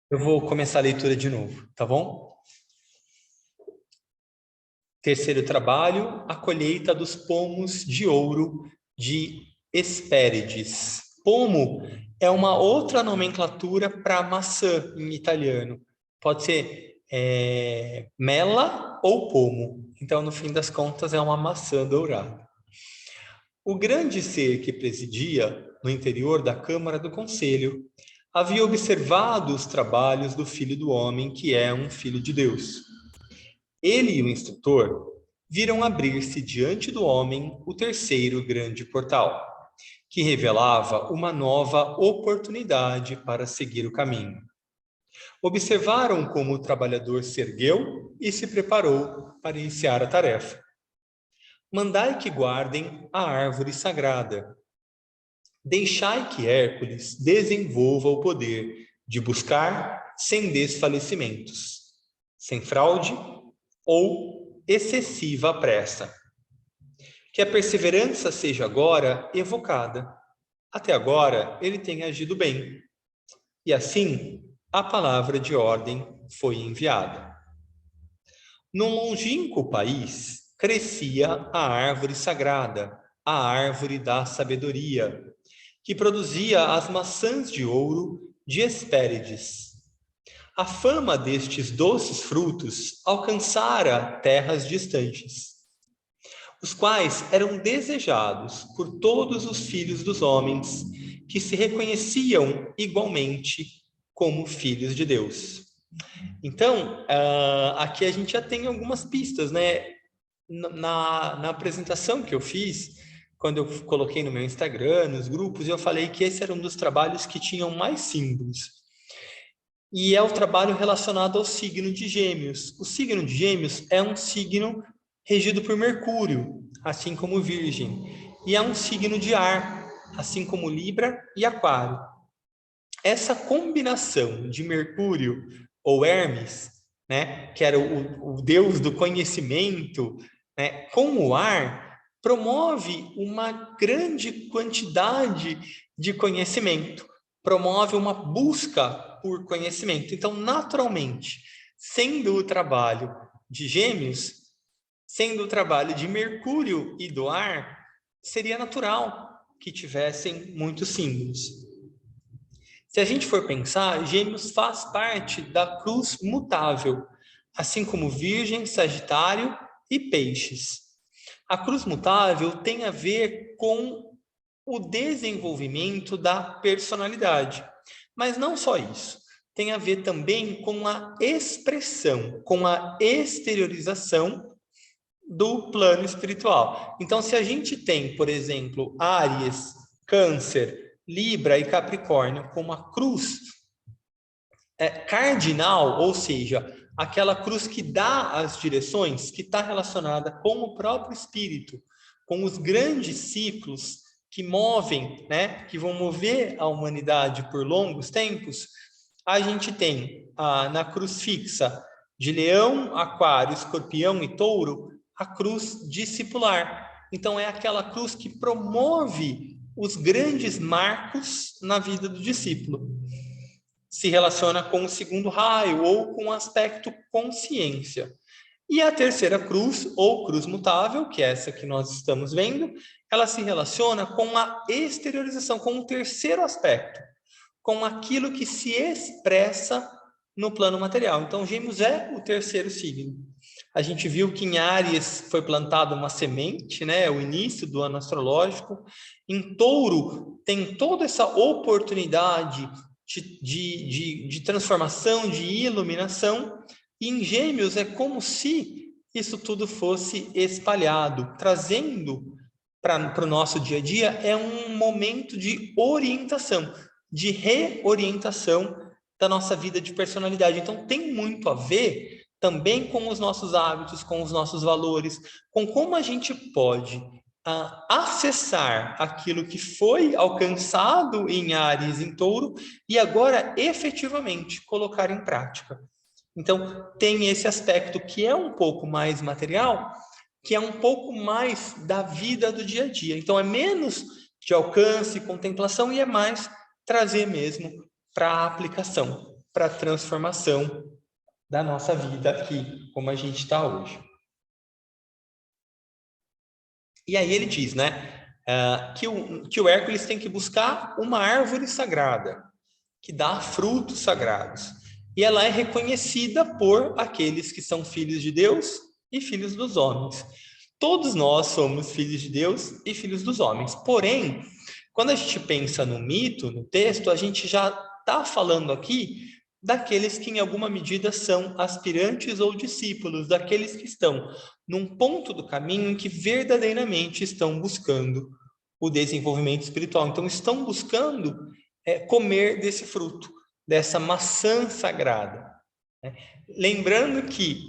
Eu vou começar a leitura de novo, tá bom? Terceiro trabalho, a colheita dos pomos de ouro de Hespérides. Pomo é uma outra nomenclatura para maçã em italiano. Pode ser mela ou pomo. Então, no fim das contas, é uma maçã dourada. O grande ser que presidia no interior da Câmara do Conselho havia observado os trabalhos do Filho do Homem, que é um filho de Deus. Ele e o instrutor viram abrir-se diante do homem o terceiro grande portal, que revelava uma nova oportunidade para seguir o caminho. Observaram como o trabalhador se ergueu e se preparou para iniciar a tarefa. Mandai que guardem a árvore sagrada. Deixai que Hércules desenvolva o poder de buscar sem desfalecimentos, sem fraude ou excessiva pressa. Que a perseverança seja agora evocada. Até agora ele tem agido bem. E assim a palavra de ordem foi enviada. Num longínquo país crescia a árvore sagrada, a árvore da sabedoria, que produzia as maçãs de ouro de Hespérides. A fama destes doces frutos alcançara terras distantes, os quais eram desejados por todos os filhos dos homens, que se reconheciam igualmente como filhos de Deus. Então, aqui a gente já tem algumas pistas, né? Na apresentação que eu fiz, quando eu coloquei no meu Instagram, nos grupos, eu falei que esse era um dos trabalhos que tinham mais símbolos. E é o trabalho relacionado ao signo de Gêmeos. O signo de Gêmeos é um signo regido por Mercúrio, assim como Virgem. E é um signo de ar, assim como Libra e Aquário. Essa combinação de Mercúrio ou Hermes, né, que era o deus do conhecimento, né, com o ar, promove uma grande quantidade de conhecimento, promove uma busca por conhecimento. Então, naturalmente, sendo o trabalho de Gêmeos, sendo o trabalho de Mercúrio e do ar, seria natural que tivessem muitos símbolos. Se a gente for pensar, Gêmeos faz parte da cruz mutável, assim como Virgem, Sagitário e Peixes. A cruz mutável tem a ver com o desenvolvimento da personalidade, mas não só isso. Tem a ver também com a expressão, com a exteriorização do plano espiritual. Então, se a gente tem, por exemplo, Áries, Câncer, Libra e Capricórnio com uma cruz cardinal, ou seja, aquela cruz que dá as direções, que está relacionada com o próprio espírito, com os grandes ciclos que movem, né, que vão mover a humanidade por longos tempos, a gente tem na cruz fixa de Leão, Aquário, Escorpião e Touro, a cruz discipular. Então, é aquela cruz que promove os grandes marcos na vida do discípulo. Se relaciona com o segundo raio ou com o aspecto consciência. E a terceira cruz, ou cruz mutável, que é essa que nós estamos vendo, ela se relaciona com a exteriorização, com o terceiro aspecto, com aquilo que se expressa no plano material. Então, Gêmeos é o terceiro signo. A gente viu que em Áries foi plantada uma semente, né? O início do ano astrológico. Em Touro tem toda essa oportunidade de transformação, de iluminação. E em Gêmeos é como se isso tudo fosse espalhado, trazendo para o nosso dia a dia, é um momento de orientação, de reorientação da nossa vida de personalidade. Então, tem muito a ver também com os nossos hábitos, com os nossos valores, com como a gente pode acessar aquilo que foi alcançado em Áries, em Touro, e agora efetivamente colocar em prática. Então, tem esse aspecto que é um pouco mais material, que é um pouco mais da vida do dia a dia. Então, é menos de alcance, contemplação, e é mais trazer mesmo para a aplicação, para a transformação da nossa vida aqui, como a gente está hoje. E aí ele diz, né, que o Hércules tem que buscar uma árvore sagrada, que dá frutos sagrados. E ela é reconhecida por aqueles que são filhos de Deus e filhos dos homens. Todos nós somos filhos de Deus e filhos dos homens. Porém, quando a gente pensa no mito, no texto, a gente já está falando aqui daqueles que em alguma medida são aspirantes ou discípulos, daqueles que estão num ponto do caminho em que verdadeiramente estão buscando o desenvolvimento espiritual. Então, estão buscando comer desse fruto, dessa maçã sagrada. Lembrando que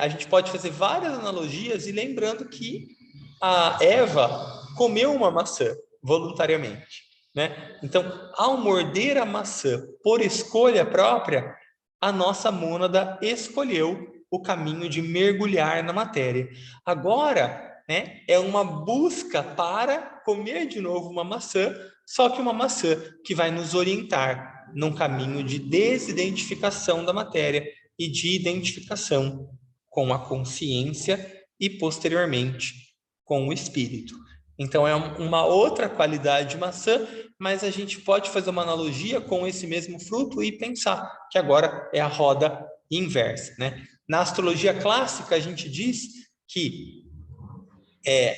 a gente pode fazer várias analogias e lembrando que a Eva comeu uma maçã voluntariamente, né? Então, ao morder a maçã por escolha própria, a nossa mônada escolheu o caminho de mergulhar na matéria. Agora, né, é uma busca para comer de novo uma maçã, só que uma maçã que vai nos orientar num caminho de desidentificação da matéria e de identificação com a consciência e, posteriormente, com o espírito. Então, é uma outra qualidade de maçã, mas a gente pode fazer uma analogia com esse mesmo fruto e pensar que agora é a roda inversa, né? Na astrologia clássica, a gente diz que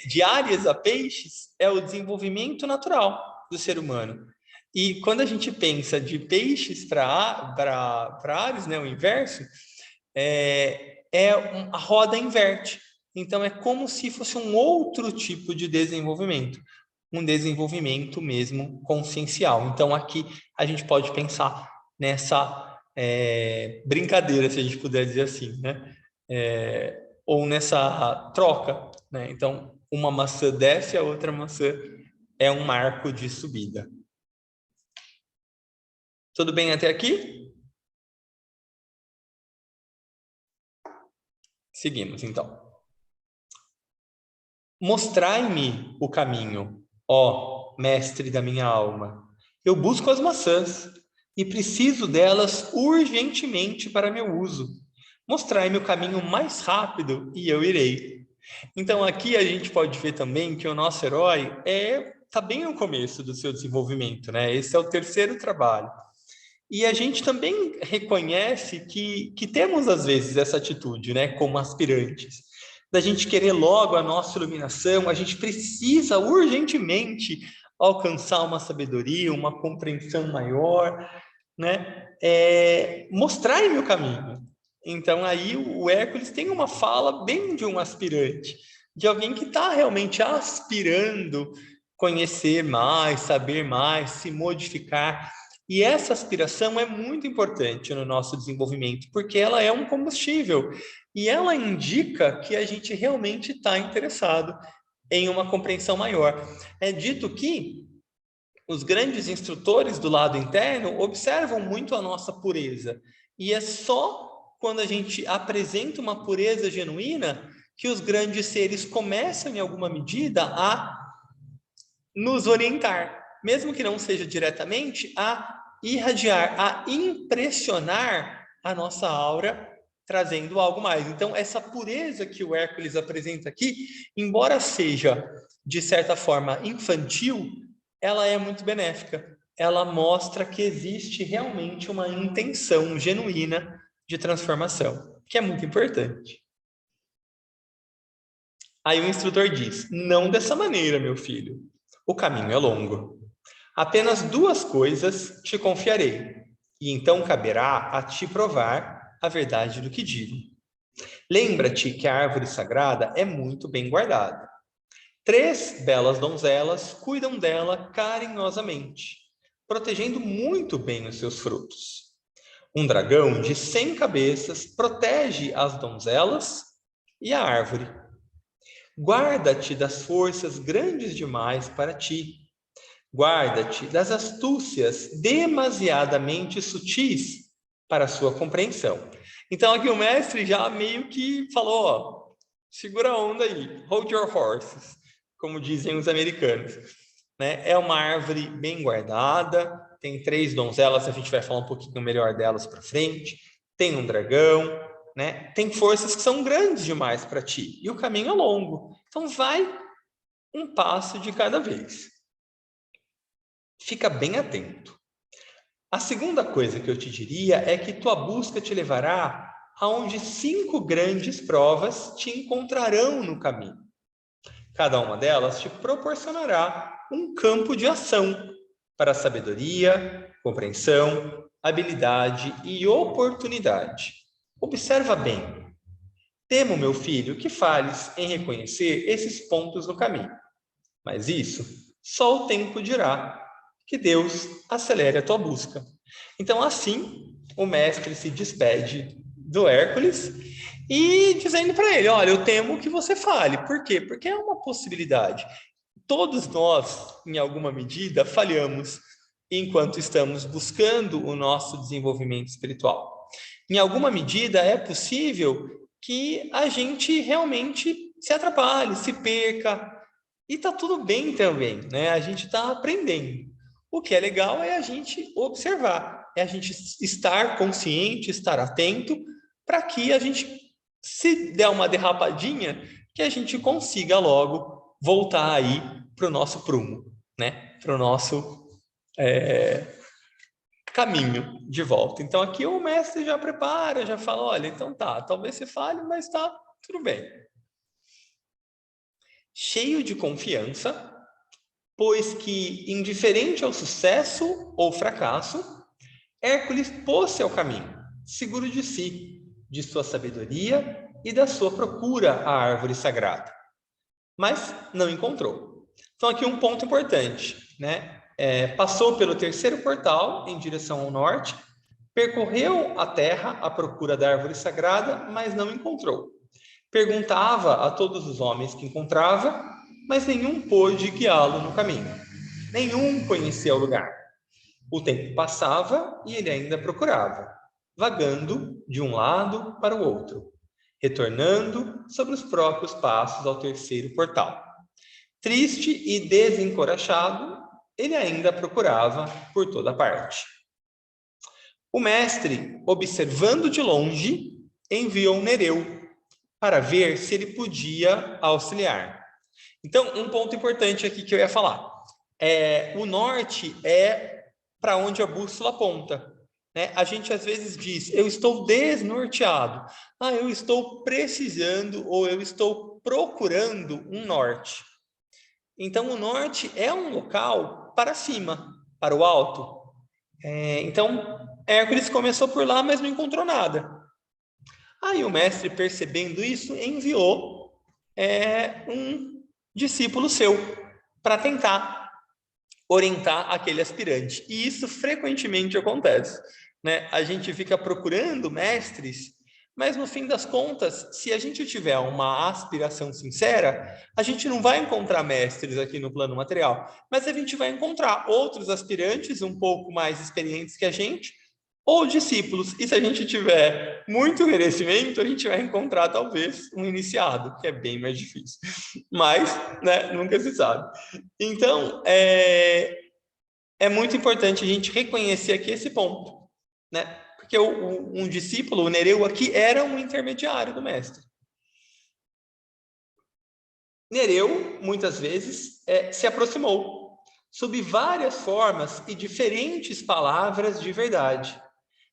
de Áries a Peixes é o desenvolvimento natural do ser humano. E quando a gente pensa de Peixes para Áries, né, o inverso, a roda inverte. Então, é como se fosse um outro tipo de desenvolvimento, um desenvolvimento mesmo consciencial. Então, aqui a gente pode pensar nessa brincadeira, se a gente puder dizer assim, né? Ou nessa troca, né? Então, uma maçã desce, a outra maçã é um marco de subida. Tudo bem até aqui? Seguimos, então. Mostrai-me o caminho, ó mestre da minha alma. Eu busco as maçãs e preciso delas urgentemente para meu uso. Mostrai-me o caminho mais rápido e eu irei. Então aqui a gente pode ver também que o nosso herói está bem no começo do seu desenvolvimento, né? Esse é o terceiro trabalho. E a gente também reconhece que temos, às vezes, essa atitude, né, como aspirantes, da gente querer logo a nossa iluminação, a gente precisa urgentemente alcançar uma sabedoria, uma compreensão maior, né? Mostrar-me o caminho. Então, aí o Hércules tem uma fala bem de um aspirante, de alguém que está realmente aspirando conhecer mais, saber mais, se modificar. E essa aspiração é muito importante no nosso desenvolvimento, porque ela é um combustível e ela indica que a gente realmente está interessado em uma compreensão maior. É dito que os grandes instrutores do lado interno observam muito a nossa pureza, e é só quando a gente apresenta uma pureza genuína que os grandes seres começam, em alguma medida, a nos orientar, mesmo que não seja diretamente, a irradiar, a impressionar a nossa aura, trazendo algo mais. Então, essa pureza que o Hércules apresenta aqui, embora seja, de certa forma, infantil, ela é muito benéfica. Ela mostra que existe realmente uma intenção genuína de transformação, que é muito importante. Aí o instrutor diz: não dessa maneira, meu filho. O caminho é longo. Apenas duas coisas te confiarei, e então caberá a ti provar a verdade do que digo. Lembra-te que a árvore sagrada é muito bem guardada. 3 belas donzelas cuidam dela carinhosamente, protegendo muito bem os seus frutos. Um dragão de 100 cabeças protege as donzelas e a árvore. Guarda-te das forças grandes demais para ti. Guarda-te das astúcias demasiadamente sutis para a sua compreensão. Então aqui o mestre já meio que falou, ó, segura a onda aí, hold your horses, como dizem os americanos. Né? É uma árvore bem guardada, tem 3 donzelas, a gente vai falar um pouquinho melhor delas para frente, tem um dragão, né? Tem forças que são grandes demais para ti, e o caminho é longo. Então vai um passo de cada vez. Fica bem atento. A segunda coisa que eu te diria é que tua busca te levará aonde 5 grandes provas te encontrarão no caminho. Cada uma delas te proporcionará um campo de ação para sabedoria, compreensão, habilidade e oportunidade. Observa bem. Temo, meu filho, que fales em reconhecer esses pontos no caminho. Mas isso só o tempo dirá. Que Deus acelere a tua busca. Então, assim, o mestre se despede do Hércules e dizendo para ele, olha, eu temo que você fale. Por quê? Porque é uma possibilidade. Todos nós, em alguma medida, falhamos enquanto estamos buscando o nosso desenvolvimento espiritual. Em alguma medida, é possível que a gente realmente se atrapalhe, se perca, e está tudo bem também, né? A gente está aprendendo. O que é legal é a gente observar, é a gente estar consciente, estar atento, para que a gente, se der uma derrapadinha, que a gente consiga logo voltar aí para o nosso prumo, né? Para o nosso caminho de volta. Então aqui o mestre já prepara, já fala, olha, então tá, talvez você fale, mas tá tudo bem. Cheio de confiança, pois que, indiferente ao sucesso ou fracasso, Hércules pôs-se ao caminho, seguro de si, de sua sabedoria e da sua procura à árvore sagrada. Mas não encontrou. Então aqui um ponto importante, né? Passou pelo terceiro portal em direção ao norte, percorreu a terra à procura da árvore sagrada, mas não encontrou. Perguntava a todos os homens que encontrava, mas nenhum pôde guiá-lo no caminho. Nenhum conhecia o lugar. O tempo passava e ele ainda procurava, vagando de um lado para o outro, retornando sobre os próprios passos ao terceiro portal. Triste e desencorajado, ele ainda procurava por toda parte. O mestre, observando de longe, enviou Nereu para ver se ele podia auxiliar. Então, um ponto importante aqui que eu ia falar. O norte é para onde a bússola aponta, né? A gente às vezes diz, eu estou desnorteado. Eu estou precisando ou eu estou procurando um norte. Então, o norte é um local para cima, para o alto. Então, Hércules começou por lá, mas não encontrou nada. Aí o mestre, percebendo isso, enviou um discípulo seu para tentar orientar aquele aspirante. E isso frequentemente acontece, né? A gente fica procurando mestres, mas no fim das contas, se a gente tiver uma aspiração sincera, a gente não vai encontrar mestres aqui no plano material, mas a gente vai encontrar outros aspirantes um pouco mais experientes que a gente, ou discípulos. E se a gente tiver muito merecimento, a gente vai encontrar talvez um iniciado, que é bem mais difícil. Mas, né, nunca se sabe. Então, é muito importante a gente reconhecer aqui esse ponto, né? Porque um discípulo, o Nereu aqui, era um intermediário do mestre. Nereu, muitas vezes, se aproximou, sob várias formas e diferentes palavras de verdade.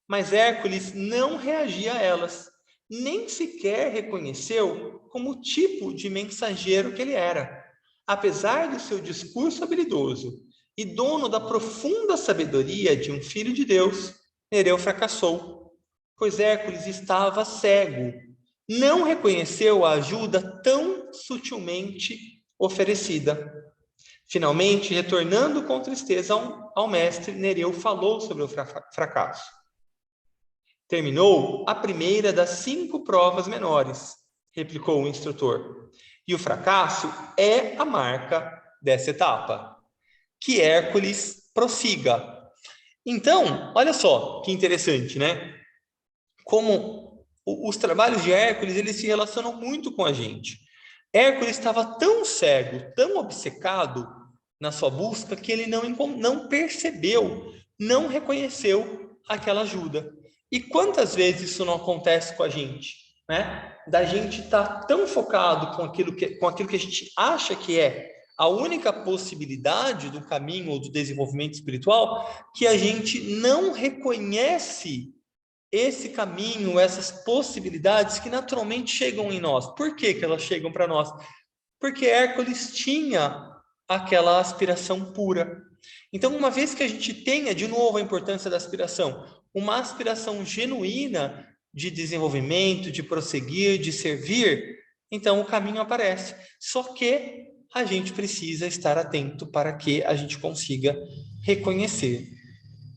Mas Hércules não reagia a elas, nem sequer reconheceu como o tipo de mensageiro que ele era. Apesar do seu discurso habilidoso e dono da profunda sabedoria de um filho de Deus, Nereu fracassou, pois Hércules estava cego. Não reconheceu a ajuda tão sutilmente oferecida. Finalmente, retornando com tristeza ao mestre, Nereu falou sobre o fracasso. Terminou a primeira das 5 provas menores, replicou o instrutor. E o fracasso é a marca dessa etapa. Que Hércules prossiga. Então, olha só que interessante, né? Como os trabalhos de Hércules, eles se relacionam muito com a gente. Hércules estava tão cego, tão obcecado na sua busca, que ele não percebeu não reconheceu aquela ajuda. E quantas vezes isso não acontece com a gente, né? Da gente estar tão focado com aquilo que a gente acha que é a única possibilidade do caminho ou do desenvolvimento espiritual, que a gente não reconhece esse caminho, essas possibilidades que naturalmente chegam em nós. Por que que elas chegam para nós? Porque Hércules tinha aquela aspiração pura. Então, uma vez que a gente tenha, de novo, a importância da aspiração, uma aspiração genuína de desenvolvimento, de prosseguir, de servir, então o caminho aparece. Só que a gente precisa estar atento para que a gente consiga reconhecer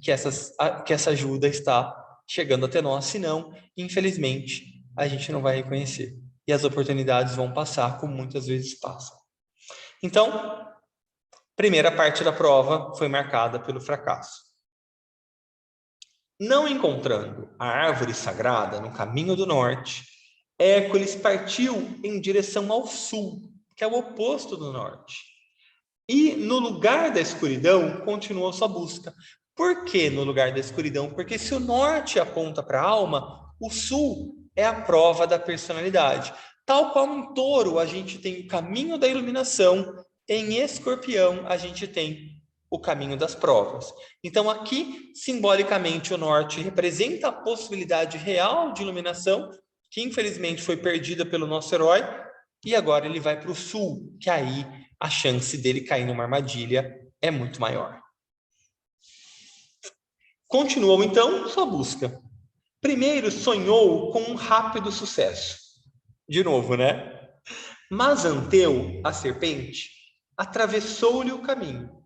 que essa ajuda está chegando até nós, senão, infelizmente, a gente não vai reconhecer. E as oportunidades vão passar, como muitas vezes passam. Então, primeira parte da prova foi marcada pelo fracasso. Não encontrando a árvore sagrada no caminho do norte, Hércules partiu em direção ao sul, que é o oposto do norte. E no lugar da escuridão, continuou sua busca. Por que no lugar da escuridão? Porque se o norte aponta para a alma, o sul é a prova da personalidade. Tal qual em Touro, a gente tem o caminho da iluminação, em Escorpião, a gente tem o caminho das provas. Então, aqui, simbolicamente, o norte representa a possibilidade real de iluminação, que infelizmente foi perdida pelo nosso herói, e agora ele vai para o sul, que aí a chance dele cair numa armadilha é muito maior. Continuou, então, sua busca. Primeiro, sonhou com um rápido sucesso. De novo, né? Mas Anteu, a serpente, atravessou-lhe o caminho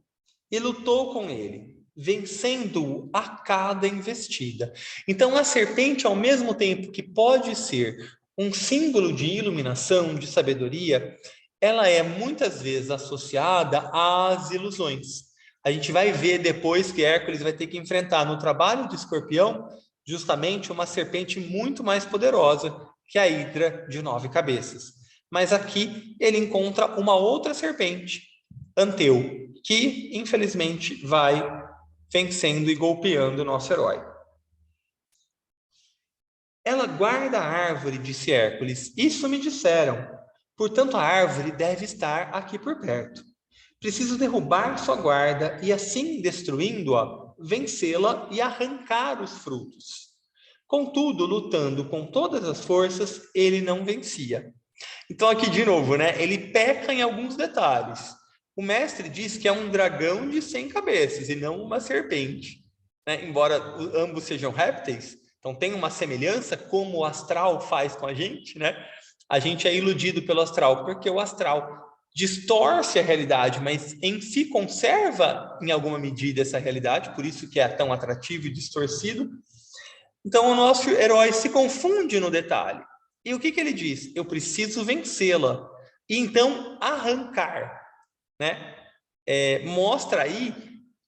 e lutou com ele, vencendo-o a cada investida. Então, a serpente, ao mesmo tempo que pode ser um símbolo de iluminação, de sabedoria, ela é muitas vezes associada às ilusões. A gente vai ver depois que Hércules vai ter que enfrentar no trabalho do escorpião justamente uma serpente muito mais poderosa que a hidra de 9 cabeças. Mas aqui ele encontra uma outra serpente, Anteu, que infelizmente vai vencendo e golpeando o nosso herói. Ela guarda a árvore, disse Hércules. Isso me disseram. Portanto, a árvore deve estar aqui por perto. Preciso derrubar sua guarda e, assim, destruindo-a, vencê-la e arrancar os frutos. Contudo, lutando com todas as forças, ele não vencia. Então, aqui de novo, né? Ele peca em alguns detalhes. O mestre diz que é um dragão de 100 cabeças e não uma serpente, né? Embora ambos sejam répteis, então tem uma semelhança como o astral faz com a gente, né? A gente é iludido pelo astral porque o astral distorce a realidade, mas em si conserva em alguma medida essa realidade, por isso que é tão atrativo e distorcido. Então o nosso herói se confunde no detalhe. E o que ele diz? Eu preciso vencê-la. E então arrancar, né? Mostra aí,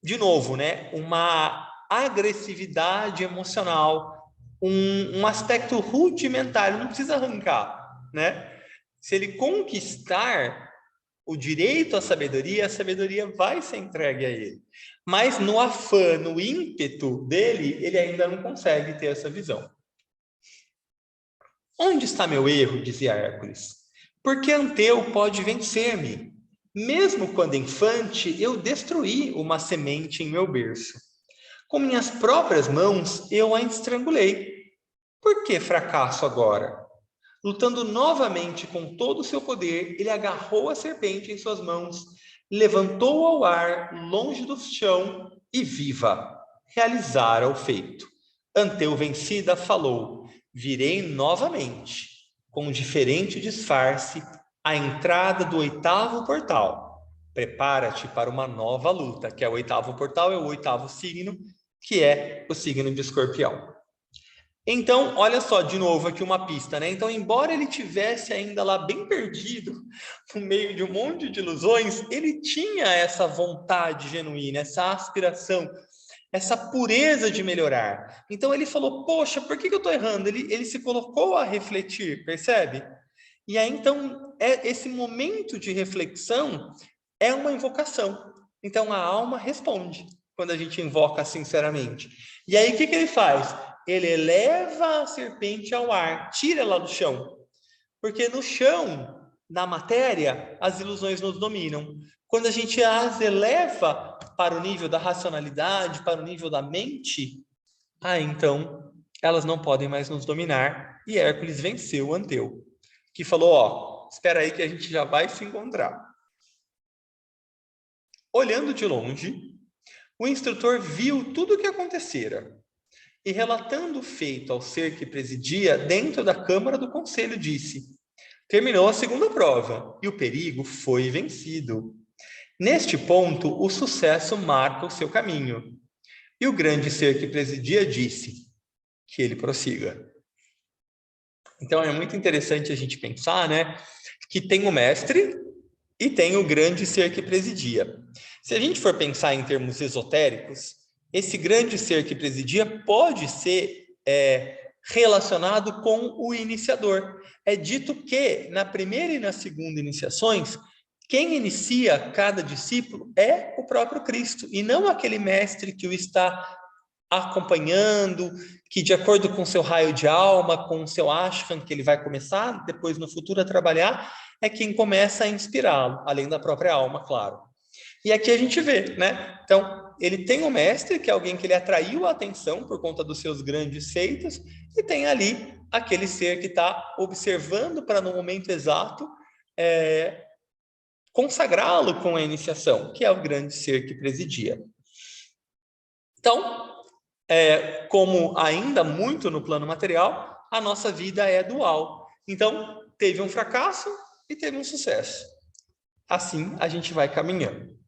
de novo, né? Uma agressividade emocional, um aspecto rudimentar. Ele não precisa arrancar, né? Se ele conquistar o direito à sabedoria, a sabedoria vai ser entregue a ele. Mas no afã, no ímpeto dele, ele ainda não consegue ter essa visão. Onde está meu erro? Dizia Hércules. Porque Anteu pode vencer-me. Mesmo quando infante, eu destruí uma semente em meu berço. Com minhas próprias mãos, eu a estrangulei. Por que fracasso agora? Lutando novamente com todo o seu poder, ele agarrou a serpente em suas mãos, levantou-a ao ar, longe do chão, e viva, realizara o feito. Anteu vencida falou: virei novamente, com diferente disfarce, à entrada do 8º portal. Prepara-te para uma nova luta, que é o 8º portal, é o 8º signo, que é o signo de Escorpião. Então, olha só, de novo aqui uma pista, né? Então, embora ele tivesse ainda lá bem perdido, no meio de um monte de ilusões, ele tinha essa vontade genuína, essa aspiração, essa pureza de melhorar. Então, ele falou, poxa, por que eu estou errando? Ele se colocou a refletir, percebe? E aí, então, esse momento de reflexão é uma invocação. Então, a alma responde. quando a gente invoca sinceramente. E aí, o que ele faz? Ele eleva a serpente ao ar, tira ela do chão. Porque no chão, na matéria, as ilusões nos dominam. Quando a gente as eleva para o nível da racionalidade, para o nível da mente, então elas não podem mais nos dominar. E Hércules venceu Anteu, que falou, espera aí que a gente já vai se encontrar. Olhando de longe, o instrutor viu tudo o que acontecera e, relatando o feito ao ser que presidia dentro da Câmara do Conselho, disse: terminou a segunda prova e o perigo foi vencido. Neste ponto, o sucesso marca o seu caminho. E o grande ser que presidia disse que ele prossiga. Então, é muito interessante a gente pensar, né, que tem o mestre e tem o grande ser que presidia. Se a gente for pensar em termos esotéricos, esse grande ser que presidia pode ser relacionado com o iniciador. É dito que na primeira e na segunda iniciações, quem inicia cada discípulo é o próprio Cristo, e não aquele mestre que o está acompanhando, que de acordo com seu raio de alma, com o seu ashram, que ele vai começar depois no futuro a trabalhar, é quem começa a inspirá-lo, além da própria alma, claro. E aqui a gente vê, né? Então, ele tem um mestre, que é alguém que ele atraiu a atenção por conta dos seus grandes feitos, e tem ali aquele ser que está observando para, no momento exato, consagrá-lo com a iniciação, que é o grande ser que presidia. Então, como ainda muito no plano material, a nossa vida é dual. Então, teve um fracasso e teve um sucesso. Assim, a gente vai caminhando.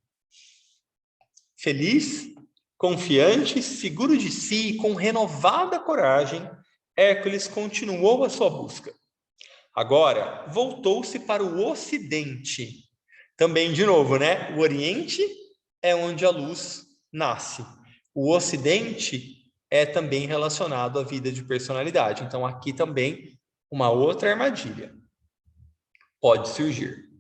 Feliz, confiante, seguro de si e com renovada coragem, Hércules continuou a sua busca. Agora, voltou-se para o Ocidente. Também, de novo, né? O Oriente é onde a luz nasce. O Ocidente é também relacionado à vida de personalidade. Então, aqui também uma outra armadilha pode surgir.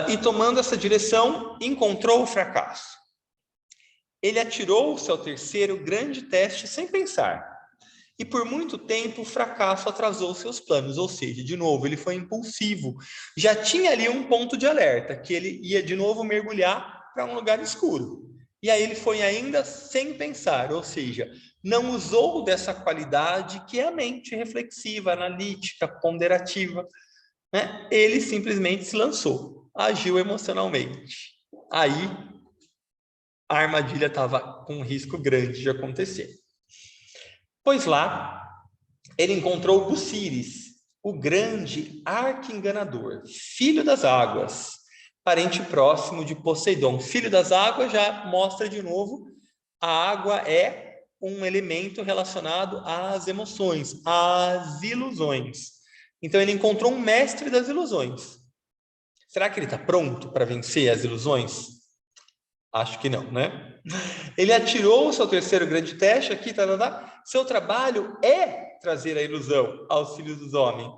E tomando essa direção, encontrou o fracasso. Ele atirou-se ao terceiro grande teste sem pensar. E por muito tempo o fracasso atrasou seus planos, ou seja, de novo, ele foi impulsivo. Já tinha ali um ponto de alerta, que ele ia de novo mergulhar para um lugar escuro. E aí ele foi ainda sem pensar, ou seja, não usou dessa qualidade que é a mente reflexiva, analítica, ponderativa, né? Ele simplesmente se lançou, agiu emocionalmente. Aí a armadilha estava com um risco grande de acontecer. Pois lá, ele encontrou Bucíris, o grande arqui-enganador, filho das águas, parente próximo de Poseidon. Filho das águas já mostra de novo, a água é um elemento relacionado às emoções, às ilusões. Então ele encontrou um mestre das ilusões. Será que ele está pronto para vencer as ilusões? Acho que não, né? Ele atirou o seu terceiro grande teste aqui, Seu trabalho é trazer a ilusão aos filhos dos homens,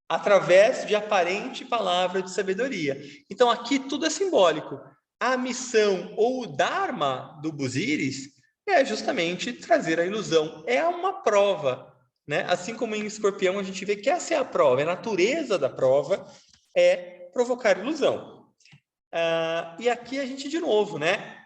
através de aparente palavra de sabedoria. Então aqui tudo é simbólico. A missão ou o dharma do Bucíris é justamente trazer a ilusão. É uma prova, né? Assim como em Escorpião a gente vê que essa é a prova, a natureza da prova é provocar ilusão. E aqui a gente de novo, né?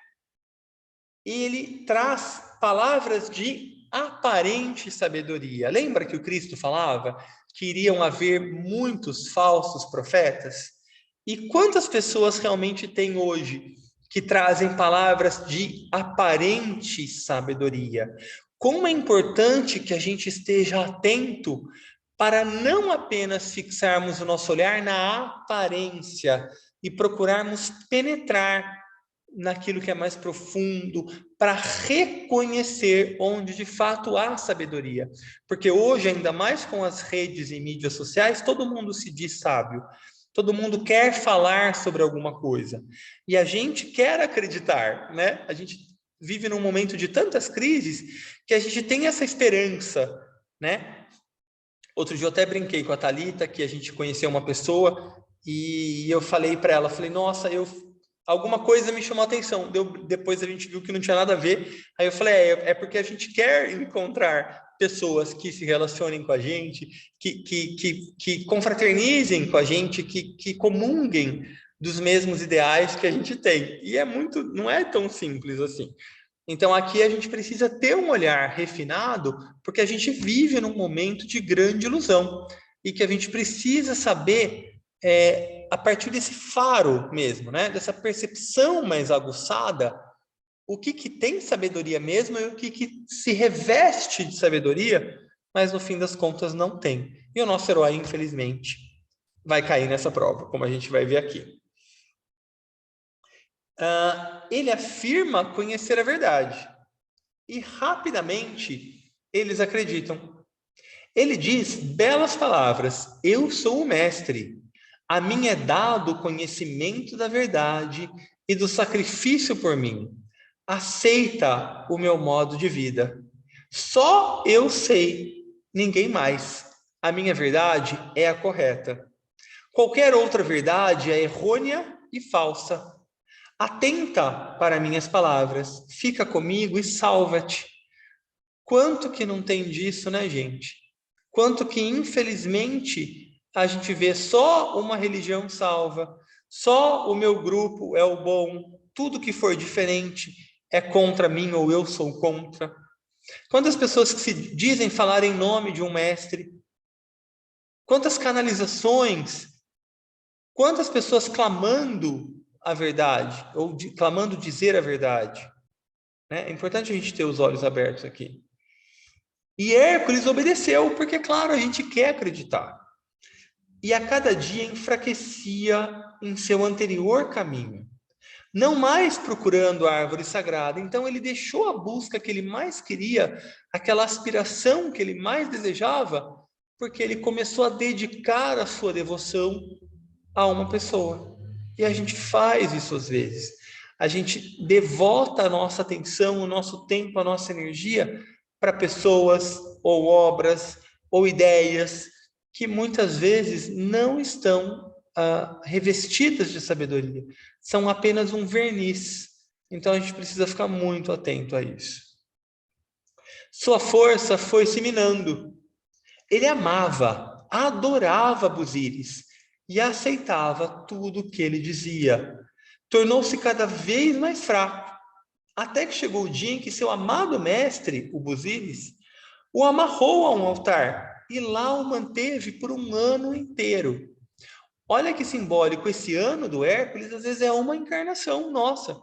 Ele traz palavras de aparente sabedoria. Lembra que o Cristo falava que iriam haver muitos falsos profetas? E quantas pessoas realmente tem hoje que trazem palavras de aparente sabedoria? Como é importante que a gente esteja atento para não apenas fixarmos o nosso olhar na aparência e procurarmos penetrar naquilo que é mais profundo, para reconhecer onde de fato há sabedoria. Porque hoje, ainda mais com as redes e mídias sociais, todo mundo se diz sábio. Todo mundo quer falar sobre alguma coisa. E a gente quer acreditar, né? A gente vive num momento de tantas crises que a gente tem essa esperança, né? Outro dia eu até brinquei com a Thalita, que a gente conheceu uma pessoa, e eu falei para ela, nossa, eu alguma coisa me chamou a atenção. Depois a gente viu que não tinha nada a ver. Aí eu falei, é porque a gente quer encontrar pessoas que se relacionem com a gente, que confraternizem com a gente, que comunguem dos mesmos ideais que a gente tem. E não é tão simples assim. Então aqui a gente precisa ter um olhar refinado, porque a gente vive num momento de grande ilusão e que a gente precisa saber a partir desse faro mesmo, né? Dessa percepção mais aguçada, o que tem sabedoria mesmo e o que se reveste de sabedoria, mas no fim das contas não tem. E o nosso herói, infelizmente, vai cair nessa prova, como a gente vai ver aqui. Ele afirma conhecer a verdade e rapidamente eles acreditam. Ele diz belas palavras: eu sou o mestre, a mim é dado o conhecimento da verdade e do sacrifício por mim. Aceita o meu modo de vida. Só eu sei, ninguém mais. A minha verdade é a correta. Qualquer outra verdade é errônea e falsa. Atenta para minhas palavras, fica comigo e salva-te. Quanto que não tem disso, né, gente? Quanto que, infelizmente, a gente vê só uma religião salva, só o meu grupo é o bom, tudo que for diferente é contra mim ou eu sou contra. Quantas pessoas que se dizem falar em nome de um mestre? Quantas canalizações? Quantas pessoas clamando a verdade, ou clamando dizer a verdade? Né? É importante a gente ter os olhos abertos aqui. E Hércules obedeceu, porque, claro, a gente quer acreditar. E a cada dia enfraquecia em seu anterior caminho, não mais procurando a árvore sagrada. Então ele deixou a busca que ele mais queria, aquela aspiração que ele mais desejava, porque ele começou a dedicar a sua devoção a uma pessoa. E a gente faz isso às vezes. A gente devota a nossa atenção, o nosso tempo, a nossa energia para pessoas ou obras ou ideias que muitas vezes não estão revestidas de sabedoria. São apenas um verniz. Então a gente precisa ficar muito atento a isso. Sua força foi se minando. Ele amava, adorava Busíris e aceitava tudo o que ele dizia. Tornou-se cada vez mais fraco, até que chegou o dia em que seu amado mestre, o Busíris, o amarrou a um altar e lá o manteve por um ano inteiro. Olha que simbólico, esse ano do Hércules às vezes é uma encarnação nossa.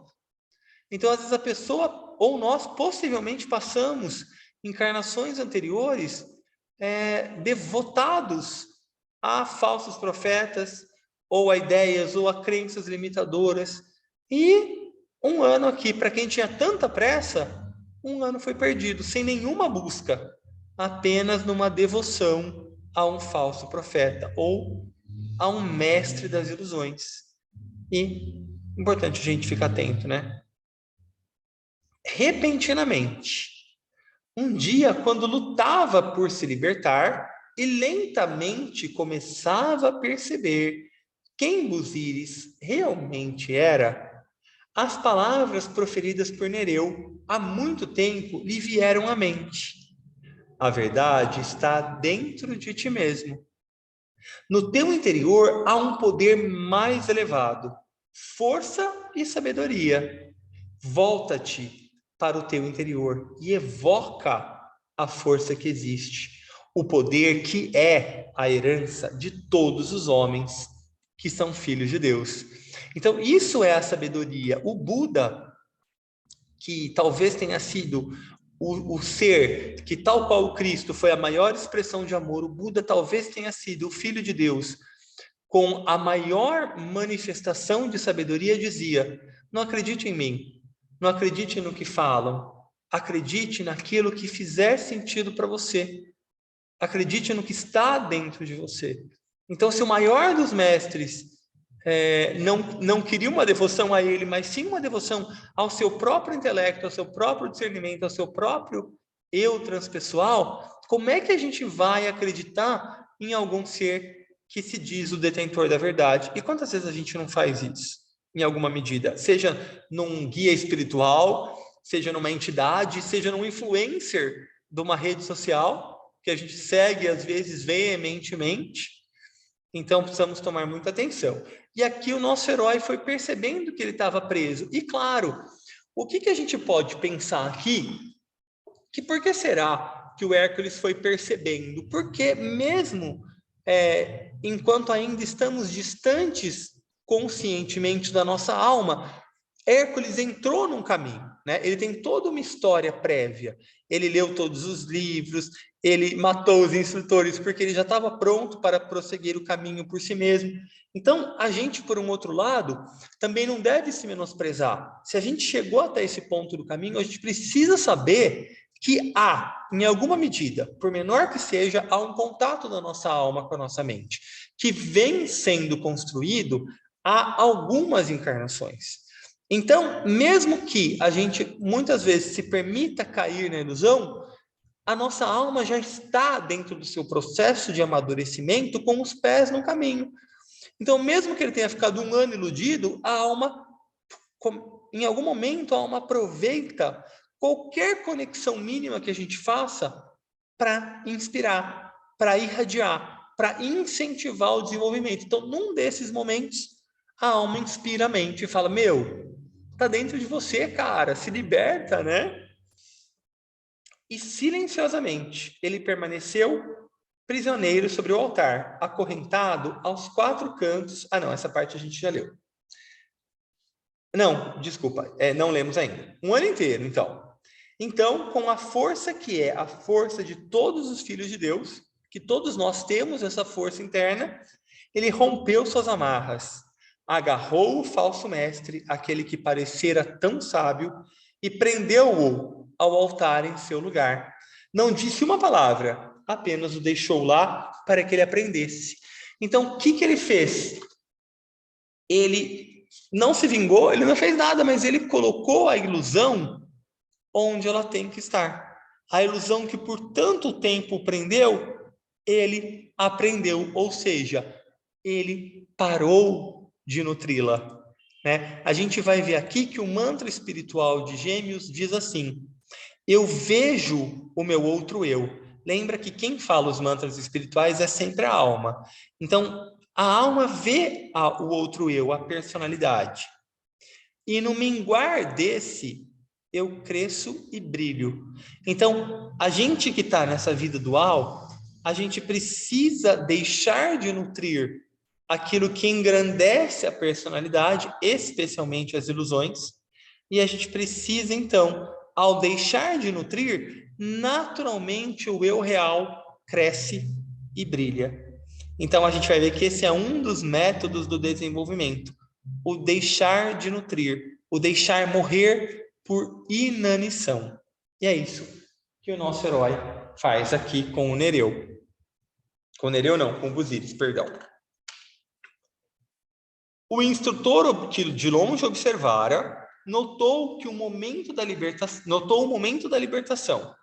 Então, às vezes a pessoa, ou nós, possivelmente passamos encarnações anteriores devotados a falsos profetas, ou a ideias, ou a crenças limitadoras. E um ano aqui, para quem tinha tanta pressa, um ano foi perdido, sem nenhuma busca, apenas numa devoção a um falso profeta, ou a um mestre das ilusões. E importante a gente ficar atento, né? Repentinamente, um dia, quando lutava por se libertar e lentamente começava a perceber quem Busíris realmente era, as palavras proferidas por Nereu há muito tempo lhe vieram à mente. A verdade está dentro de ti mesmo. No teu interior há um poder mais elevado, força e sabedoria. Volta-te para o teu interior e evoca a força que existe, o poder que é a herança de todos os homens que são filhos de Deus. Então, isso é a sabedoria. O Buda, que talvez tenha sido o ser que, tal qual o Cristo, foi a maior expressão de amor, o Buda talvez tenha sido o Filho de Deus com a maior manifestação de sabedoria, dizia: não acredite em mim, não acredite no que falam, acredite naquilo que fizer sentido para você, acredite no que está dentro de você. Então, se o maior dos mestres não queria uma devoção a ele, mas sim uma devoção ao seu próprio intelecto, ao seu próprio discernimento, ao seu próprio eu transpessoal, como é que a gente vai acreditar em algum ser que se diz o detentor da verdade? E quantas vezes a gente não faz isso? em alguma medida, seja num guia espiritual, seja numa entidade, seja num influencer de uma rede social, que a gente segue, às vezes, veementemente. Então, precisamos tomar muita atenção. E aqui o nosso herói foi percebendo que ele estava preso. E, claro, o que a gente pode pensar aqui? Que por que será que o Hércules foi percebendo? Porque mesmo enquanto ainda estamos distantes conscientemente da nossa alma, Hércules entrou num caminho, né? Ele tem toda uma história prévia. Ele leu todos os livros, ele matou os instrutores porque ele já estava pronto para prosseguir o caminho por si mesmo. Então, a gente, por um outro lado, também não deve se menosprezar. Se a gente chegou até esse ponto do caminho, a gente precisa saber que há, em alguma medida, por menor que seja, há um contato da nossa alma com a nossa mente, que vem sendo construído há algumas encarnações. Então, mesmo que a gente muitas vezes se permita cair na ilusão, a nossa alma já está dentro do seu processo de amadurecimento com os pés no caminho. Então, mesmo que ele tenha ficado um ano iludido, a alma, em algum momento, a alma aproveita qualquer conexão mínima que a gente faça para inspirar, para irradiar, para incentivar o desenvolvimento. Então, num desses momentos, a alma inspira a mente e fala: meu, tá dentro de você, cara, se liberta, né? E silenciosamente ele permaneceu prisioneiro sobre o altar, acorrentado aos quatro cantos. Ah, não, essa parte a gente já leu. Não, desculpa, não lemos ainda. Um ano inteiro, então. Então, com a força que é a força de todos os filhos de Deus, que todos nós temos essa força interna, ele rompeu suas amarras, agarrou o falso mestre, aquele que parecera tão sábio, e prendeu-o ao altar em seu lugar. Não disse uma palavra, apenas o deixou lá para que ele aprendesse. Então, o que ele fez? Ele não se vingou, ele não fez nada, mas ele colocou a ilusão onde ela tem que estar. A ilusão que por tanto tempo o prendeu, ele aprendeu, ou seja, ele parou de nutri-la. Né? A gente vai ver aqui que o mantra espiritual de Gêmeos diz assim: eu vejo o meu outro eu. Lembra que quem fala os mantras espirituais é sempre a alma. Então, a alma vê o outro eu, a personalidade. E no minguar desse, eu cresço e brilho. Então, a gente que está nessa vida dual, a gente precisa deixar de nutrir aquilo que engrandece a personalidade, especialmente as ilusões, e a gente precisa, então, ao deixar de nutrir, naturalmente o eu real cresce e brilha. Então, a gente vai ver que esse é um dos métodos do desenvolvimento, o deixar de nutrir, o deixar morrer por inanição. E é isso que o nosso herói faz aqui com o Nereu. Com o Nereu não, com o Busiris, perdão. O instrutor, que de longe observara, notou o momento da libertação.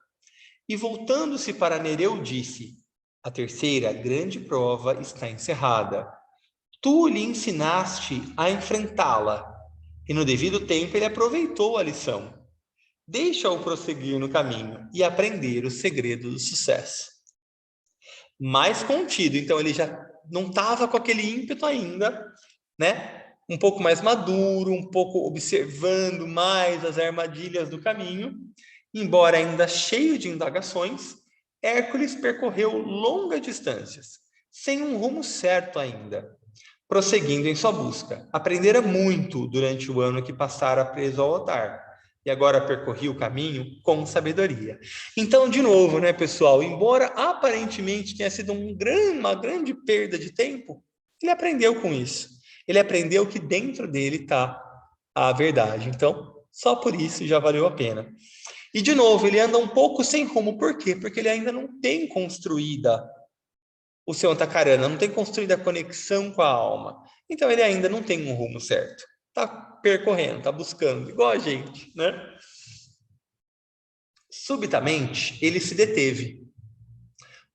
E voltando-se para Nereu, disse: a terceira grande prova está encerrada. Tu lhe ensinaste a enfrentá-la, e no devido tempo ele aproveitou a lição. Deixa-o prosseguir no caminho e aprender o segredo do sucesso. Mais contido, então ele já não estava com aquele ímpeto ainda, né? Um pouco mais maduro, um pouco observando mais as armadilhas do caminho. Embora ainda cheio de indagações, Hércules percorreu longas distâncias, sem um rumo certo ainda, prosseguindo em sua busca. Aprendera muito durante o ano que passara preso ao altar, e agora percorria o caminho com sabedoria. Então, de novo, né, pessoal, embora aparentemente tenha sido uma grande perda de tempo, ele aprendeu com isso. Ele aprendeu que dentro dele está a verdade. Então, só por isso já valeu a pena. E, de novo, ele anda um pouco sem rumo. Por quê? Porque ele ainda não tem construída o seu antacarana, não tem construído a conexão com a alma. Então, ele ainda não tem um rumo certo. Está percorrendo, está buscando, igual a gente, né? Subitamente, ele se deteve.